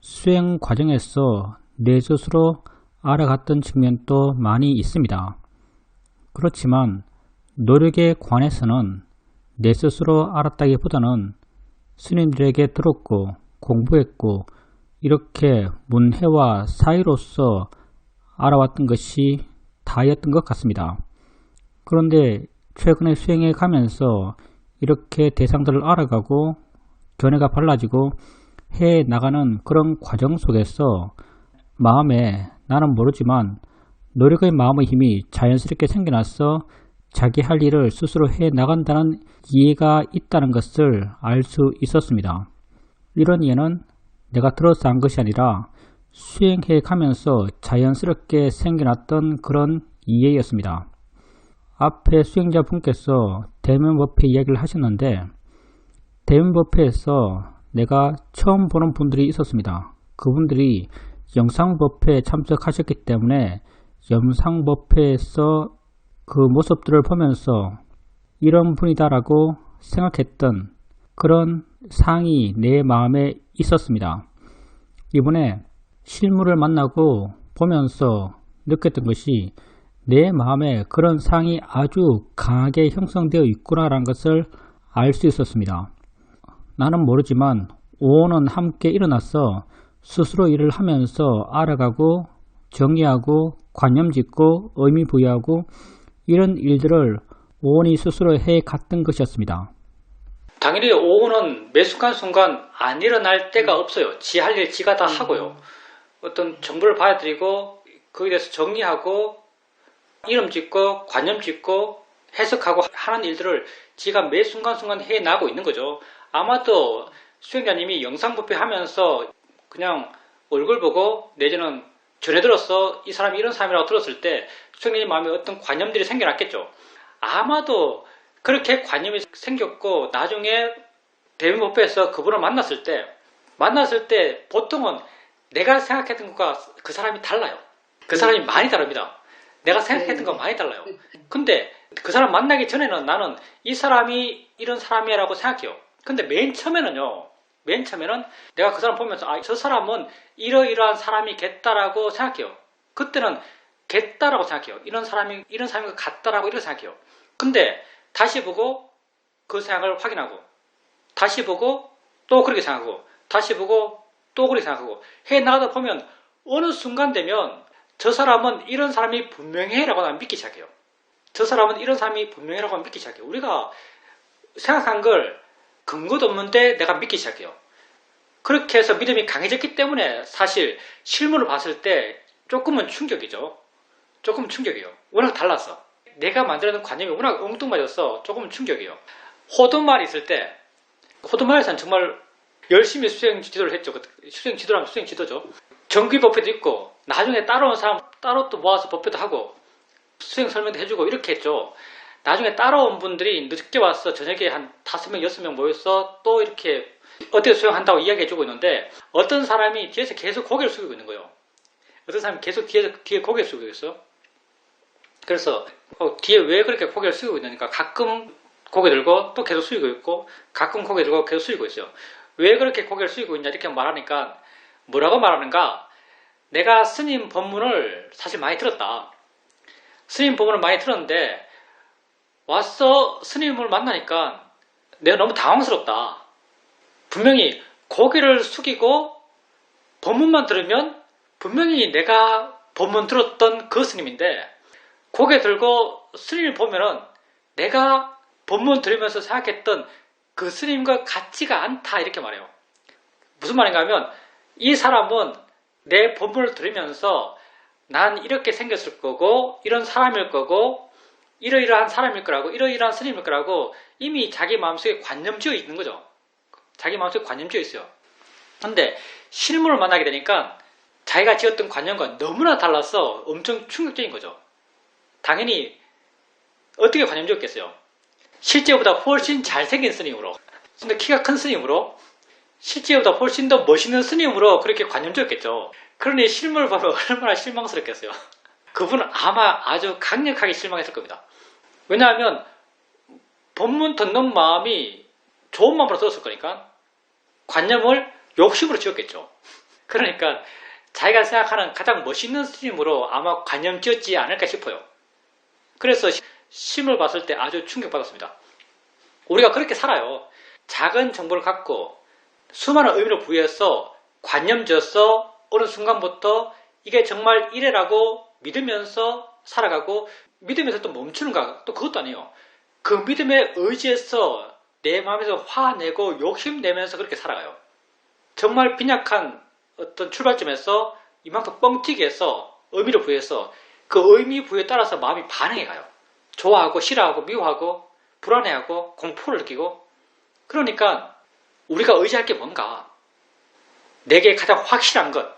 수행 과정에서 내 스스로 알아갔던 측면도 많이 있습니다. 그렇지만 노력에 관해서는 내 스스로 알았다기보다는 스님들에게 들었고 공부했고 이렇게 문해와 사이로서 알아왔던 것이 다였던 것 같습니다. 그런데 최근에 수행해 가면서 이렇게 대상들을 알아가고 견해가 달라지고 해 나가는 그런 과정 속에서 마음에 나는 모르지만 노력의 마음의 힘이 자연스럽게 생겨나서 자기 할 일을 스스로 해 나간다는 이해가 있다는 것을 알 수 있었습니다. 이런 이해는 내가 들어서 한 것이 아니라 수행해 가면서 자연스럽게 생겨났던 그런 이해였습니다. 앞에 수행자분께서 대면법회 이야기를 하셨는데 대면법회에서 내가 처음 보는 분들이 있었습니다. 그분들이 영상법회에 참석하셨기 때문에 영상법회에서 그 모습들을 보면서 이런 분이다라고 생각했던 그런 상이 내 마음에 있었습니다. 이번에 실물을 만나고 보면서 느꼈던 것이 내 마음에 그런 상이 아주 강하게 형성되어 있구나라는 것을 알 수 있었습니다. 나는 모르지만 오온은 함께 일어나서 스스로 일을 하면서 알아가고 정의하고 관념짓고 의미부여하고 이런 일들을 오온이 스스로 해갔던 것이었습니다. 당연히 오온은 매 순간순간 안 일어날 때가 없어요. 지 할 일 지가 다 하고요. 어떤 정보를 받아들이고 거기에 대해서 정리하고 이름 짓고 관념 짓고 해석하고 하는 일들을 지가 매 순간순간 해나가고 있는 거죠. 아마도 수행자님이 영상법회 하면서 그냥 얼굴 보고 내지는 전해 들었어 이 사람이 이런 사람이라고 들었을 때 수행자님 마음에 어떤 관념들이 생겨났겠죠. 아마도 그렇게 관념이 생겼고 나중에 대면법회에서 그분을 만났을 때 보통은 내가 생각했던 것과 그 사람이 달라요. 그 사람이 많이 다릅니다. 내가 생각했던 건 많이 달라요. 근데 그 사람 만나기 전에는 나는 이 사람이 이런 사람이라고 생각해요. 근데 맨 처음에는 내가 그 사람 보면서 저 사람은 이러이러한 사람이겠다라고 생각해요. 그때는 겠다라고 생각해요. 이런 사람이 것 같다라고 이렇게 생각해요. 근데 다시 보고 그 생각을 확인하고 다시 보고 또 그렇게 생각하고 다시 보고 또 그렇게 생각하고 해 나가다 보면 어느 순간 되면 저 사람은 이런 사람이 분명해라고 나는 믿기 시작해요. 저 사람은 이런 사람이 분명해라고 하면 믿기 시작해요. 우리가 생각한 걸 근거도 없는데 내가 믿기 시작해요. 그렇게 해서 믿음이 강해졌기 때문에 사실 실물을 봤을 때 조금은 충격이죠. 조금 충격이에요. 워낙 달라서. 내가 만들어놓은 관념이 워낙 엉뚱맞아서 조금은 충격이에요. 호도말이 있을 때 호도말에서는 정말 열심히 수행 지도를 했죠. 수행 지도라면 수행 지도죠. 정규 법회도 있고 나중에 따라온 사람 따로 또 모아서 법회도 하고 수행 설명도 해주고 이렇게 했죠. 나중에 따라온 분들이 늦게 와서 저녁에 한 5명, 6명 모여서 또 이렇게 어떻게 수행한다고 이야기해주고 있는데 어떤 사람이 뒤에서 계속 고개를 숙이고 있는 거예요. 어떤 사람이 계속 뒤에 고개를 숙이고 있어요. 그래서 뒤에 왜 그렇게 고개를 숙이고 있느니까 가끔 고개 들고 또 계속 숙이고 있고 가끔 고개 들고 계속 숙이고 있어요. 왜 그렇게 고개를 숙이고 있냐 이렇게 말하니까 뭐라고 말하는가? 내가 스님 법문을 사실 많이 들었다. 스님 법문을 많이 들었는데 와서 스님을 만나니까 내가 너무 당황스럽다. 분명히 고개를 숙이고 법문만 들으면 분명히 내가 법문 들었던 그 스님인데 고개 들고 스님을 보면은 내가 법문 들으면서 생각했던 그 스님과 같지가 않다 이렇게 말해요. 무슨 말인가 하면 이 사람은 내 법문을 들으면서 난 이렇게 생겼을 거고 이런 사람일 거고 이러이러한 사람일 거라고 이러이러한 스님일 거라고 이미 자기 마음속에 관념 지어 있는 거죠. 자기 마음속에 관념지어 있어요. 근데 실물을 만나게 되니까 자기가 지었던 관념과 너무나 달라서 엄청 충격적인 거죠. 당연히 어떻게 관념지었겠어요? 실제보다 훨씬 잘생긴 스님으로, 좀 더 키가 큰 스님으로, 실제보다 훨씬 더 멋있는 스님으로 그렇게 관념지었겠죠. 그러니 실물을 보면 얼마나 실망스럽겠어요. 그분은 아마 아주 강력하게 실망했을 겁니다. 왜냐하면 법문 듣는 마음이 좋은 마음으로 들었을 거니까 관념을 욕심으로 지었겠죠. 그러니까 자기가 생각하는 가장 멋있는 스님으로 아마 관념 지었지 않을까 싶어요. 그래서 심을 봤을 때 아주 충격받았습니다. 우리가 그렇게 살아요. 작은 정보를 갖고 수많은 의미를 부여해서 관념 지어서 어느 순간부터 이게 정말 이래라고 믿으면서 살아가고 믿으면서 또 멈추는가? 또 그것도 아니에요. 그 믿음에 의지해서 내 마음에서 화내고 욕심내면서 그렇게 살아가요. 정말 빈약한 어떤 출발점에서 이만큼 뻥튀기 해서 의미를 부여해서 그 의미 부여에 따라서 마음이 반응해가요. 좋아하고 싫어하고 미워하고 불안해하고 공포를 느끼고. 그러니까 우리가 의지할 게 뭔가, 내게 가장 확실한 것,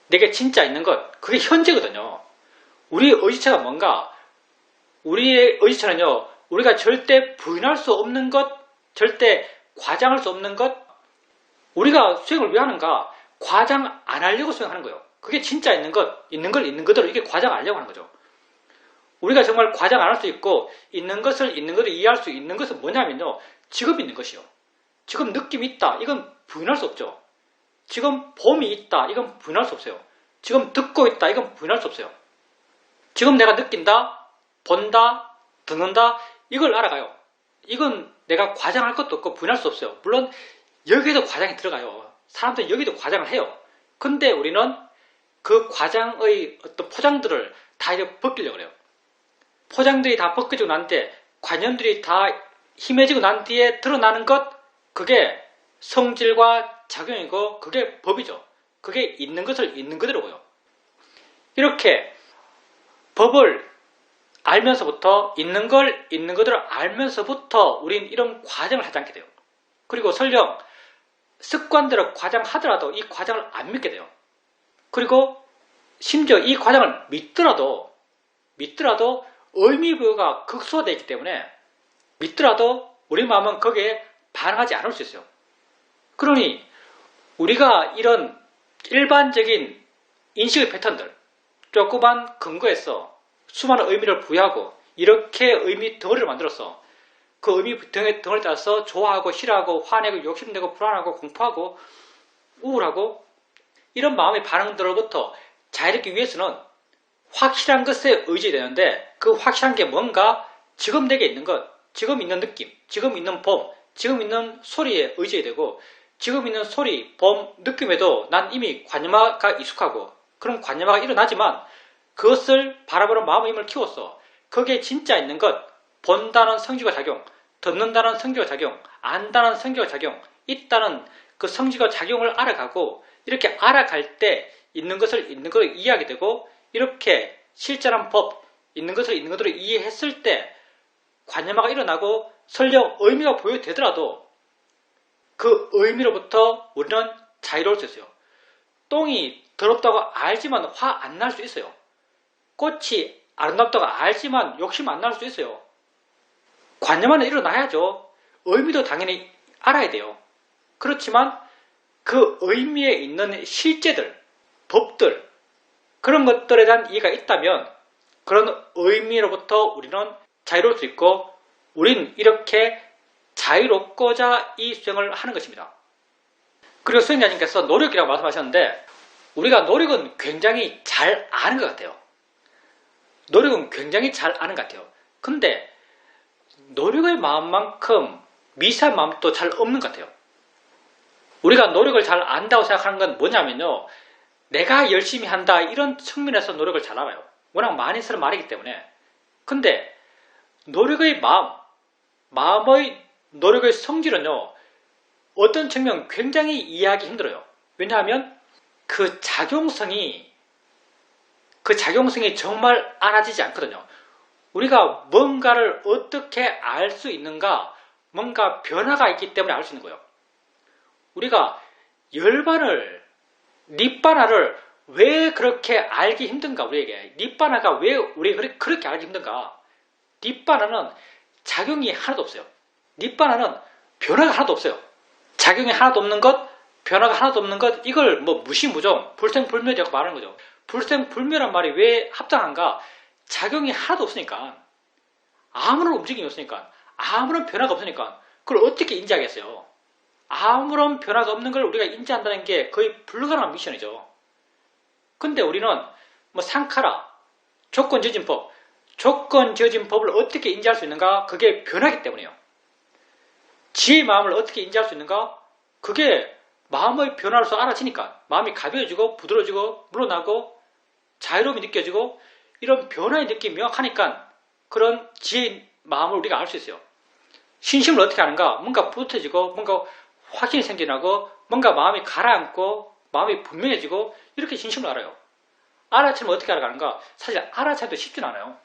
내게 진짜 있는 것, 그게 현재거든요. 우리의 의지처가 뭔가, 우리의 의지처는요, 우리가 절대 부인할 수 없는 것, 절대 과장할 수 없는 것, 우리가 수행을 왜 하는가? 과장 안 하려고 수행하는 거예요. 그게 진짜 있는 것, 있는 걸 있는 그대로 이게 과장 안 하려고 하는 거죠. 우리가 정말 과장 안 할 수 있고 있는 것을 있는 것을 이해할 수 있는 것은 뭐냐면요. 지금 있는 것이요. 지금 느낌이 있다. 이건 부인할 수 없죠. 지금 봄이 있다. 이건 부인할 수 없어요. 지금 듣고 있다. 이건 부인할 수 없어요. 지금 내가 느낀다, 본다, 듣는다. 이걸 알아가요. 이건 내가 과장할 것도 없고 부인할 수 없어요. 물론 여기에도 과장이 들어가요. 사람들은 여기도 과장을 해요. 근데 우리는 그 과장의 어떤 포장들을 다 이렇게 벗기려고 그래요. 포장들이 다 벗겨지고 난 뒤에, 관념들이 다 힘해지고 난 뒤에 드러나는 것, 그게 성질과 작용이고 그게 법이죠. 그게 있는 것을 있는 그대로 보여. 이렇게 법을 알면서부터, 있는 걸 있는 그대로 알면서부터 우린 이런 과정을 하지 않게 돼요. 그리고 설령 습관대로 과장하더라도 이 과장을 안 믿게 돼요. 그리고 심지어 이 과장을 믿더라도 의미부여가 극소화되어 있기 때문에 믿더라도 우리 마음은 거기에 반응하지 않을 수 있어요. 그러니 우리가 이런 일반적인 인식의 패턴들, 조그만 근거에서 수많은 의미를 부여하고 이렇게 의미 덩어리를 만들어서 그 의미 덩어리에 따라서 좋아하고 싫어하고 화내고 욕심내고 불안하고 공포하고 우울하고 이런 마음의 반응들로부터 자유롭기 위해서는 확실한 것에 의지되는데, 그 확실한 게 뭔가 지금 내게 있는 것, 지금 있는 느낌, 지금 있는 봄, 지금 있는 소리에 의지해야 되고, 지금 있는 소리, 봄, 느낌에도 난 이미 관념화가 익숙하고 그런 관념화가 일어나지만 그것을 바라보는 마음의 힘을 키워서 거기에 진짜 있는 것, 본다는 성질과 작용, 듣는다는 성질과 작용, 안다는 성질과 작용, 있다는 그 성질과 작용을 알아가고, 이렇게 알아갈 때 있는 것을 있는 것으로 이해하게 되고, 이렇게 실전한 법, 있는 것을 있는 것으로 이해했을 때 관념화가 일어나고 설령 의미가 보여되더라도 그 의미로부터 우리는 자유로울 수 있어요. 똥이 더럽다고 알지만 화 안 날 수 있어요. 꽃이 아름답다고 알지만 욕심 안 날 수 있어요. 관념화는 일어나야죠. 의미도 당연히 알아야 돼요. 그렇지만 그 의미에 있는 실제들, 법들, 그런 것들에 대한 이해가 있다면 그런 의미로부터 우리는 자유로울 수 있고, 우린 이렇게 자유롭고자 이 수행을 하는 것입니다. 그리고 수행자님께서 노력이라고 말씀하셨는데, 우리가 노력은 굉장히 잘 아는 것 같아요. 노력은 굉장히 잘 아는 것 같아요. 근데 노력의 마음만큼 미세한 마음도 잘 없는 것 같아요. 우리가 노력을 잘 안다고 생각하는 건 뭐냐면요, 내가 열심히 한다 이런 측면에서 노력을 잘 알아요. 워낙 많이 쓰는 말이기 때문에. 근데 노력의 마음의 노력의 성질은요, 어떤 측면 굉장히 이해하기 힘들어요. 왜냐하면 그 작용성이 정말 알아지지 않거든요. 우리가 뭔가를 어떻게 알 수 있는가, 뭔가 변화가 있기 때문에 알 수 있는 거예요. 우리가 열반을, 니바나를 왜 그렇게 알기 힘든가, 우리에게. 니바나가 왜 우리에게 그렇게 알기 힘든가. 니바나는 작용이 하나도 없어요. 니바나는 변화가 하나도 없어요. 작용이 하나도 없는 것, 변화가 하나도 없는 것, 이걸 뭐 무시무종, 불생불멸이라고 말하는 거죠. 불생불멸한 말이 왜 합당한가? 작용이 하나도 없으니까. 아무런 움직임이 없으니까. 아무런 변화가 없으니까. 그걸 어떻게 인지하겠어요? 아무런 변화가 없는 걸 우리가 인지한다는 게 거의 불가능한 미션이죠. 근데 우리는 뭐 상카라, 조건지어진법, 조건지어진법을 어떻게 인지할 수 있는가? 그게 변화기 때문이에요. 지혜의 마음을 어떻게 인지할 수 있는가? 그게 마음의 변화로서 알아지니까. 마음이 가벼워지고 부드러워지고 물러나고 자유로움이 느껴지고 이런 변화의 느낌이 명확하니까 그런 지혜의 마음을 우리가 알 수 있어요. 신심을 어떻게 하는가? 뭔가 뿌듯해지고 뭔가 확신이 생겨나고 뭔가 마음이 가라앉고 마음이 분명해지고 이렇게 신심을 알아요. 알아차리면 어떻게 알아가는가? 사실 알아차리도 쉽진 않아요.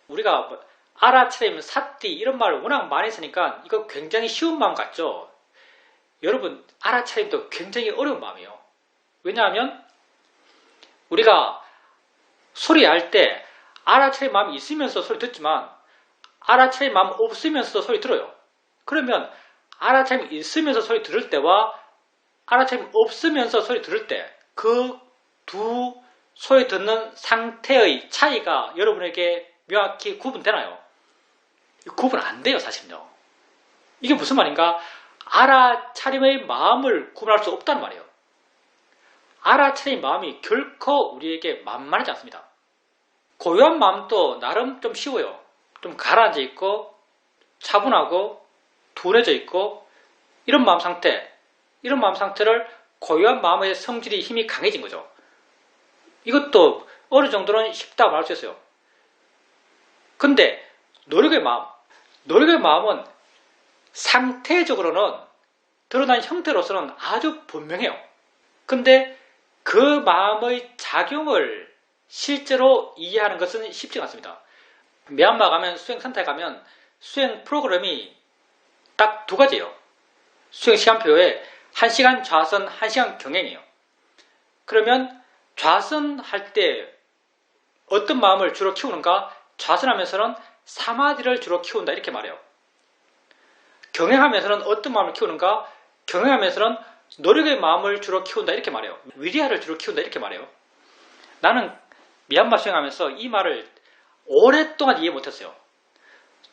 우리가 뭐 알아차리면 사띠 이런 말을 워낙 많이 쓰니까 이거 굉장히 쉬운 마음 같죠? 여러분 알아차림도 굉장히 어려운 마음이에요. 왜냐하면 우리가 소리 알 때 알아차릴 마음이 있으면서 소리 듣지만 알아차릴 마음 없으면서도 소리 들어요. 그러면 알아차림이 있으면서 소리 들을 때와 알아차림이 없으면서 소리 들을 때 그 두 소리 듣는 상태의 차이가 여러분에게 명확히 구분되나요? 구분 안 돼요, 사실은요. 이게 무슨 말인가? 알아차림의 마음을 구분할 수 없다는 말이에요. 알아차림 마음이 결코 우리에게 만만하지 않습니다. 고요한 마음도 나름 좀 쉬워요. 좀 가라앉아 있고 차분하고 둔해져 있고 이런 마음 상태를 고요한 마음의 성질이 힘이 강해진 거죠. 이것도 어느 정도는 쉽다고 말할 수 있어요. 근데 노력의 마음은 상태적으로는 드러난 형태로서는 아주 분명해요. 근데 그 마음의 작용을 실제로 이해하는 것은 쉽지가 않습니다. 미얀마 가면 수행센터에 가면 수행 프로그램이 딱 두 가지예요. 수행 시간표에 1시간 좌선, 1시간 경행이에요. 그러면 좌선할 때 어떤 마음을 주로 키우는가? 좌선하면서는 사마디를 주로 키운다 이렇게 말해요. 경행하면서는 어떤 마음을 키우는가? 경행하면서는 노력의 마음을 주로 키운다 이렇게 말해요. 위리아를 주로 키운다 이렇게 말해요. 나는 미얀마 수행하면서 이 말을 오랫동안 이해 못했어요.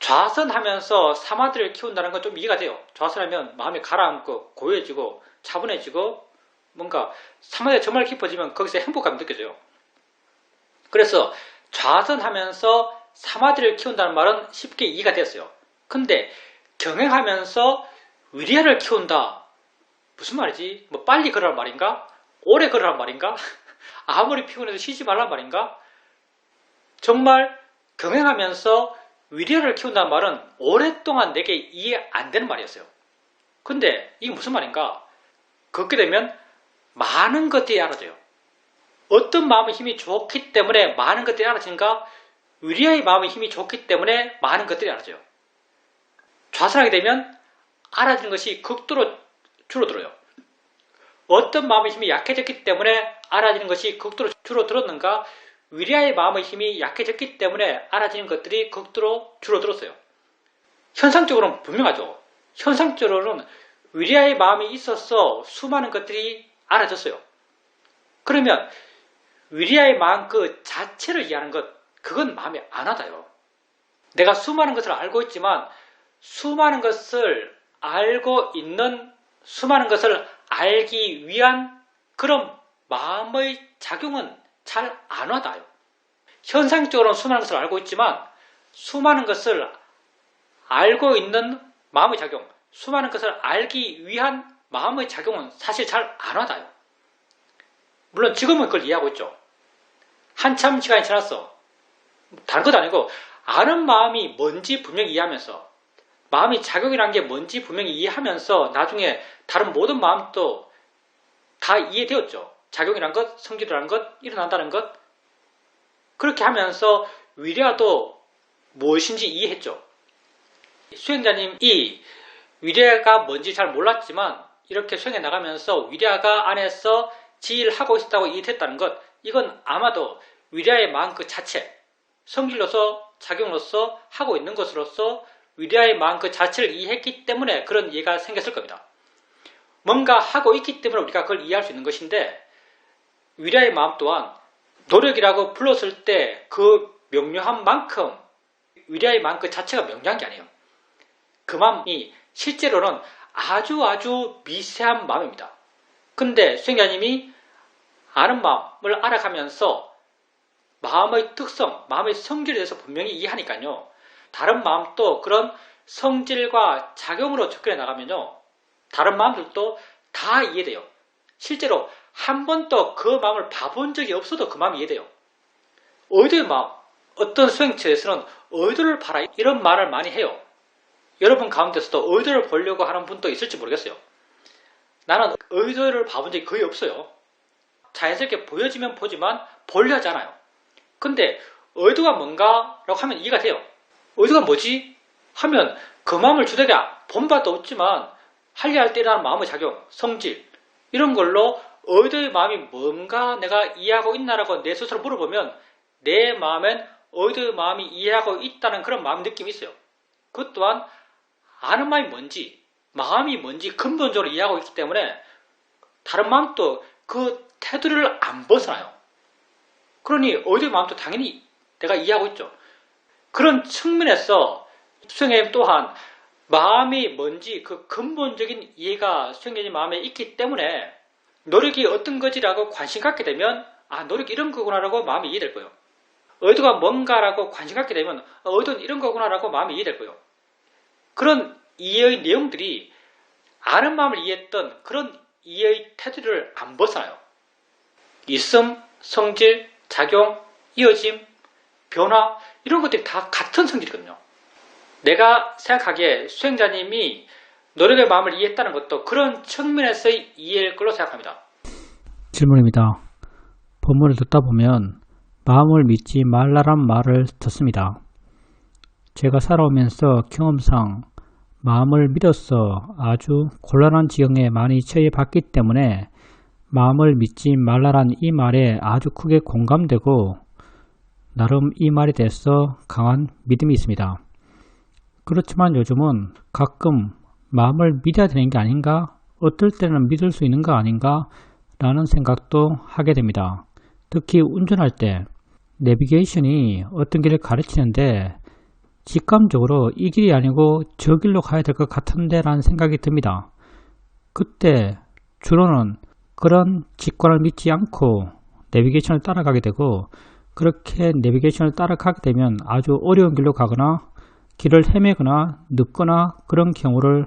좌선하면서 사마디를 키운다는 건 좀 이해가 돼요. 좌선하면 마음이 가라앉고 고요해지고 차분해지고 뭔가 사마디가 정말 깊어지면 거기서 행복감이 느껴져요. 그래서 좌선하면서 사마디를 키운다는 말은 쉽게 이해가 됐어요. 근데 경행하면서 위리아를 키운다. 무슨 말이지? 뭐 빨리 걸으란 말인가? 오래 걸으란 말인가? 아무리 피곤해도 쉬지 말란 말인가? 정말 경행하면서 위리아를 키운다는 말은 오랫동안 내게 이해 안 되는 말이었어요. 근데 이게 무슨 말인가? 걷게 되면 많은 것들이 알아져요. 어떤 마음의 힘이 좋기 때문에 많은 것들이 알아지는가? 위리아의 마음의 힘이 좋기 때문에 많은 것들이 알아져요. 좌선하게 되면 알아지는 것이 극도로 줄어들어요. 어떤 마음의 힘이 약해졌기 때문에 알아지는 것이 극도로 줄어들었는가? 위리아의 마음의 힘이 약해졌기 때문에 알아지는 것들이 극도로 줄어들었어요. 현상적으로는 분명하죠. 현상적으로는 위리아의 마음이 있어서 수많은 것들이 알아졌어요. 그러면 위리아의 마음 그 자체를 이해하는 것, 그건 마음이 안 와닿아요. 내가 수많은 것을 알고 있지만 수많은 것을 알고 있는, 수많은 것을 알기 위한 그런 마음의 작용은 잘 안 와닿아요. 현상적으로는 수많은 것을 알고 있지만 수많은 것을 알고 있는 마음의 작용, 수많은 것을 알기 위한 마음의 작용은 사실 잘 안 와닿아요. 물론 지금은 그걸 이해하고 있죠. 한참 시간이 지났어. 다른 것도 아니고 아는 마음이 뭔지 분명히 이해하면서, 마음이 작용이라는 게 뭔지 분명히 이해하면서 나중에 다른 모든 마음도 다 이해되었죠. 작용이란 것, 성질이라는 것, 일어난다는 것. 그렇게 하면서 위리아도 무엇인지 이해했죠. 수행자님이 위리아가 뭔지 잘 몰랐지만 이렇게 수행해 나가면서 위랴가 안에서 지일하고 있다고 이해했다는 것, 이건 아마도 위랴의 마음 그 자체, 성질로서 작용으로서 하고 있는 것으로서 위랴의 마음 그 자체를 이해했기 때문에 그런 이해가 생겼을 겁니다. 뭔가 하고 있기 때문에 우리가 그걸 이해할 수 있는 것인데, 위랴의 마음 또한 노력이라고 불렀을 때 그 명료한 만큼 위랴의 마음 그 자체가 명료한 게 아니에요. 그 마음이 실제로는 아주 미세한 마음입니다. 근데 수행자님이 아는 마음을 알아가면서 마음의 특성, 마음의 성질에 대해서 분명히 이해하니까요. 다른 마음도 그런 성질과 작용으로 접근해 나가면요. 다른 마음들도 다 이해돼요. 실제로 한 번도 그 마음을 봐본 적이 없어도 그 마음이 이해돼요. 의도의 마음, 어떤 수행처에서는 의도를 봐라 이런 말을 많이 해요. 여러분 가운데서도 의도를 보려고 하는 분도 있을지 모르겠어요. 나는 의도를 봐본 적이 거의 없어요. 자연스럽게 보여지면 보지만 보려 하지 않아요. 근데 의도가 뭔가라고 하면 이해가 돼요. 의도가 뭐지? 하면 그 마음을 주되게 본 바도 없지만 하려 할 때 일어나는 마음의 작용, 성질 이런 걸로 의도의 마음이 뭔가 내가 이해하고 있나라고 내 스스로 물어보면 내 마음엔 의도의 마음이 이해하고 있다는 그런 마음 느낌이 있어요. 그것 또한 아는 마음이 뭔지, 마음이 뭔지 근본적으로 이해하고 있기 때문에 다른 마음도 그 태도를 안 벗어나요. 그러니 의도의 마음도 당연히 내가 이해하고 있죠. 그런 측면에서 수행님 또한 마음이 뭔지 그 근본적인 이해가 수행자님 마음에 있기 때문에 노력이 어떤 거지라고 관심 갖게 되면 노력이 이런 거구나라고 마음이 이해될 거예요. 의도가 뭔가라고 관심 갖게 되면 의도는 이런 거구나라고 마음이 이해될 거예요. 그런 이해의 내용들이 아는 마음을 이해했던 그런 이해의 태도를 안 벗어나요. 있음, 성질, 작용, 이어짐, 변화 이런 것들이 다 같은 성질이거든요. 내가 생각하기에 수행자님이 노력의 마음을 이해했다는 것도 그런 측면에서의 이해일 걸로 생각합니다. 질문입니다. 본문을 듣다 보면 마음을 믿지 말라란 말을 듣습니다. 제가 살아오면서 경험상 마음을 믿어서 아주 곤란한 지경에 많이 처해봤기 때문에 마음을 믿지 말라란 이 말에 아주 크게 공감되고 나름 이 말에 대해서 강한 믿음이 있습니다. 그렇지만 요즘은 가끔 마음을 믿어야 되는 게 아닌가? 어떨 때는 믿을 수 있는 거 아닌가? 라는 생각도 하게 됩니다. 특히 운전할 때 내비게이션이 어떤 길을 가르치는데 직감적으로 이 길이 아니고 저 길로 가야 될 것 같은데 라는 생각이 듭니다. 그때 주로는 그런 직관을 믿지 않고 내비게이션을 따라가게 되고 그렇게 내비게이션을 따라가게 되면 아주 어려운 길로 가거나 길을 헤매거나 늦거나 그런 경우를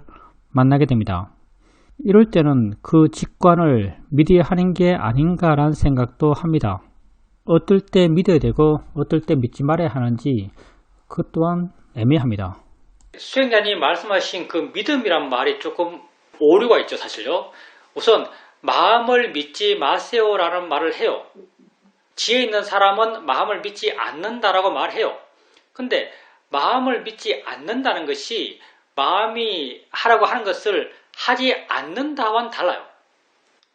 만나게 됩니다. 이럴 때는 그 직관을 믿어야 하는 게 아닌가라는 생각도 합니다. 어떨 때 믿어야 되고 어떨 때 믿지 말아야 하는지 그것 또한 애매합니다. 수행자님 말씀하신 그 믿음이란 말이 조금 오류가 있죠, 사실요. 우선 마음을 믿지 마세요라는 말을 해요. 지혜 있는 사람은 마음을 믿지 않는다라고 말해요. 근데 마음을 믿지 않는다는 것이 마음이 하라고 하는 것을 하지 않는다와는 달라요.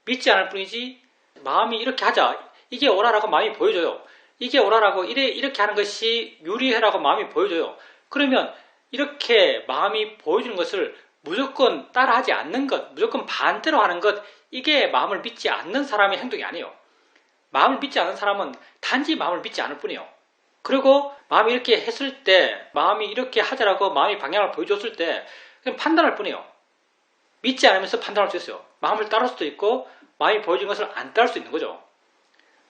믿지 않을 뿐이지 마음이 이렇게 하자, 이게 옳아라고 마음이 보여줘요. 이게 옳아라고 이렇게 하는 것이 유리해라고 마음이 보여줘요. 그러면 이렇게 마음이 보여주는 것을 무조건 따라하지 않는 것, 무조건 반대로 하는 것, 이게 마음을 믿지 않는 사람의 행동이 아니에요. 마음을 믿지 않는 사람은 단지 마음을 믿지 않을 뿐이에요. 그리고 마음이 이렇게 했을 때, 마음이 이렇게 하자라고 마음이 방향을 보여줬을 때 그냥 판단할 뿐이에요. 믿지 않으면서 판단할 수 있어요. 마음을 따를 수도 있고 마음이 보여준 것을 안 따를 수 있는 거죠.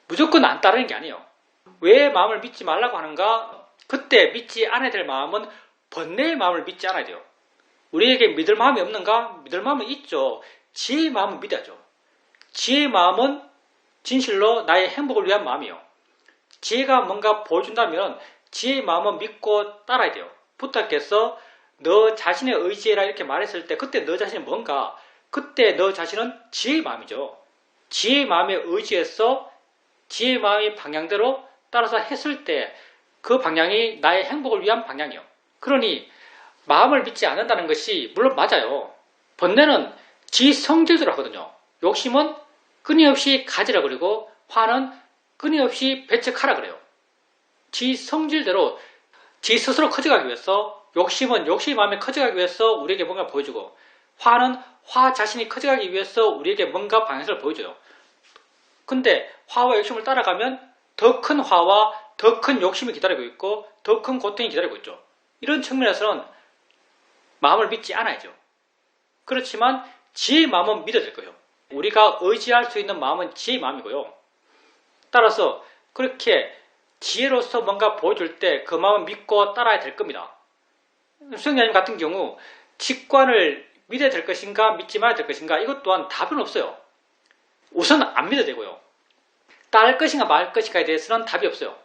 무조건 안 따르는 게 아니에요. 왜 마음을 믿지 말라고 하는가? 그때 믿지 않아야 될 마음은 번뇌의 마음을 믿지 않아야 돼요. 우리에게 믿을 마음이 없는가? 믿을 마음은 있죠. 지혜의 마음은 믿어야죠. 지혜의 마음은 진실로 나의 행복을 위한 마음이에요. 지혜가 뭔가 보여준다면 지혜의 마음은 믿고 따라야 돼요. 부탁해서 너 자신의 의지해라 이렇게 말했을 때 그때 너 자신이 뭔가? 그때 너 자신은 지혜의 마음이죠. 지혜의 마음에 의지해서 지혜의 마음의 방향대로 따라서 했을 때 그 방향이 나의 행복을 위한 방향이에요. 그러니 마음을 믿지 않는다는 것이 물론 맞아요. 번뇌는 지 성질대로 하거든요. 욕심은 끊임없이 가지라 그러고 화는 끊임없이 배척하라 그래요. 지 성질대로 지 스스로 커져가기 위해서 욕심은 욕심의 마음이 커져가기 위해서 우리에게 뭔가 보여주고 화는 화 자신이 커져가기 위해서 우리에게 뭔가 방향을 보여줘요. 근데 화와 욕심을 따라가면 더 큰 화와 더 큰 욕심이 기다리고 있고 더 큰 고통이 기다리고 있죠. 이런 측면에서는 마음을 믿지 않아야죠. 그렇지만 지혜의 마음은 믿어야 될 거예요. 우리가 의지할 수 있는 마음은 지혜의 마음이고요. 따라서 그렇게 지혜로서 뭔가 보여줄 때 그 마음을 믿고 따라야 될 겁니다. 수영자님 같은 경우 직관을 믿어야 될 것인가 믿지 말아야 될 것인가 이것 또한 답은 없어요. 우선 안 믿어야 되고요. 따를 것인가 말 것인가에 대해서는 답이 없어요.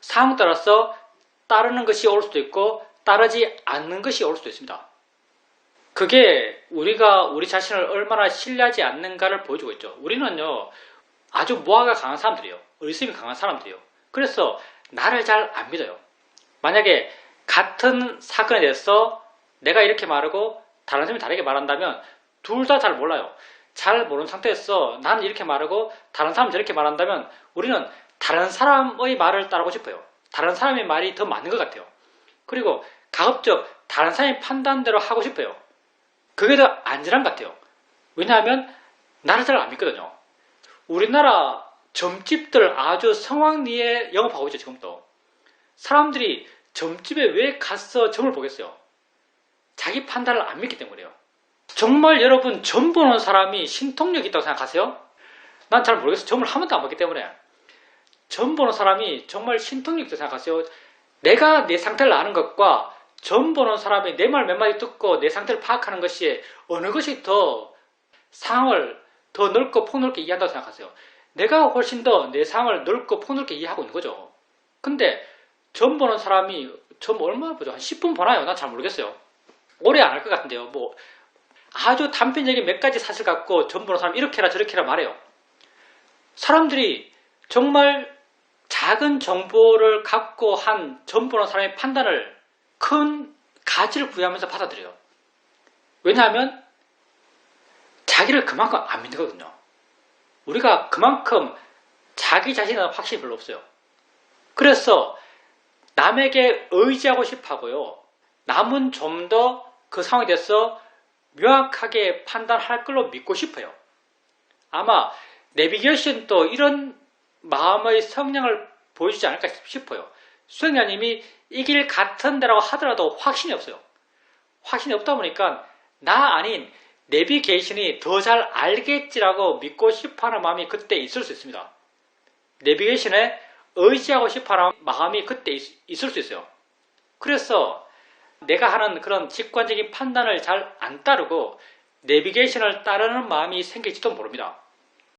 상황 따라서 따르는 것이 올 수도 있고 따르지 않는 것이 올 수도 있습니다. 그게 우리가 우리 자신을 얼마나 신뢰하지 않는가를 보여주고 있죠. 우리는요 아주 모아가 강한 사람들이에요. 의심이 강한 사람들이에요. 그래서 나를 잘 안 믿어요. 만약에 같은 사건에 대해서 내가 이렇게 말하고 다른 사람이 다르게 말한다면 둘 다 잘 몰라요. 잘 모르는 상태에서 나는 이렇게 말하고 다른 사람이 저렇게 말한다면 우리는 다른 사람의 말을 따르고 싶어요. 다른 사람의 말이 더 맞는 것 같아요. 그리고 가급적 다른 사람의 판단대로 하고 싶어요. 그게 더 안전한 것 같아요. 왜냐하면 나를 잘 안 믿거든요. 우리나라 점집들 아주 성황리에 영업하고 있죠. 지금도. 사람들이 점집에 왜 가서 점을 보겠어요? 자기 판단을 안 믿기 때문이에요. 정말 여러분 점 보는 사람이 신통력이 있다고 생각하세요? 난 잘 모르겠어요. 점을 한 번도 안 봤기 때문에. 점 보는 사람이 정말 신통력이 있다고 생각하세요? 내가 내 상태를 아는 것과 점 보는 사람이 내 말 몇 마디 듣고 내 상태를 파악하는 것이 어느 것이 더 상황을 더 넓고 폭넓게 이해한다고 생각하세요? 내가 훨씬 더 내 상황을 넓고 폭넓게 이해하고 있는 거죠. 근데 점 보는 사람이 점 얼마나 보죠? 한 10분 보나요? 난 잘 모르겠어요. 오래 안 할 것 같은데요. 뭐 아주 단편적인 몇 가지 사실 갖고 점 보는 사람 이렇게라 저렇게라 말해요. 사람들이 정말 작은 정보를 갖고 한 점 보는 사람의 판단을 큰 가치를 부여하면서 받아들여요. 왜냐하면 자기를 그만큼 안 믿거든요. 우리가 그만큼 자기 자신에 대한 확신이 별로 없어요. 그래서 남에게 의지하고 싶어 하고요. 남은 좀 더 그 상황에 대해서 명확하게 판단할 걸로 믿고 싶어요. 아마 내비게이션도 이런 마음의 성향을 보여주지 않을까 싶어요. 수행자님이 이 길 같은 데라고 하더라도 확신이 없어요. 확신이 없다 보니까 나 아닌 내비게이션이 더 잘 알겠지라고 믿고 싶어하는 마음이 그때 있을 수 있습니다. 내비게이션에 의지하고 싶어하는 마음이 그때 있을 수 있어요. 그래서 내가 하는 그런 직관적인 판단을 잘 안 따르고 내비게이션을 따르는 마음이 생길지도 모릅니다.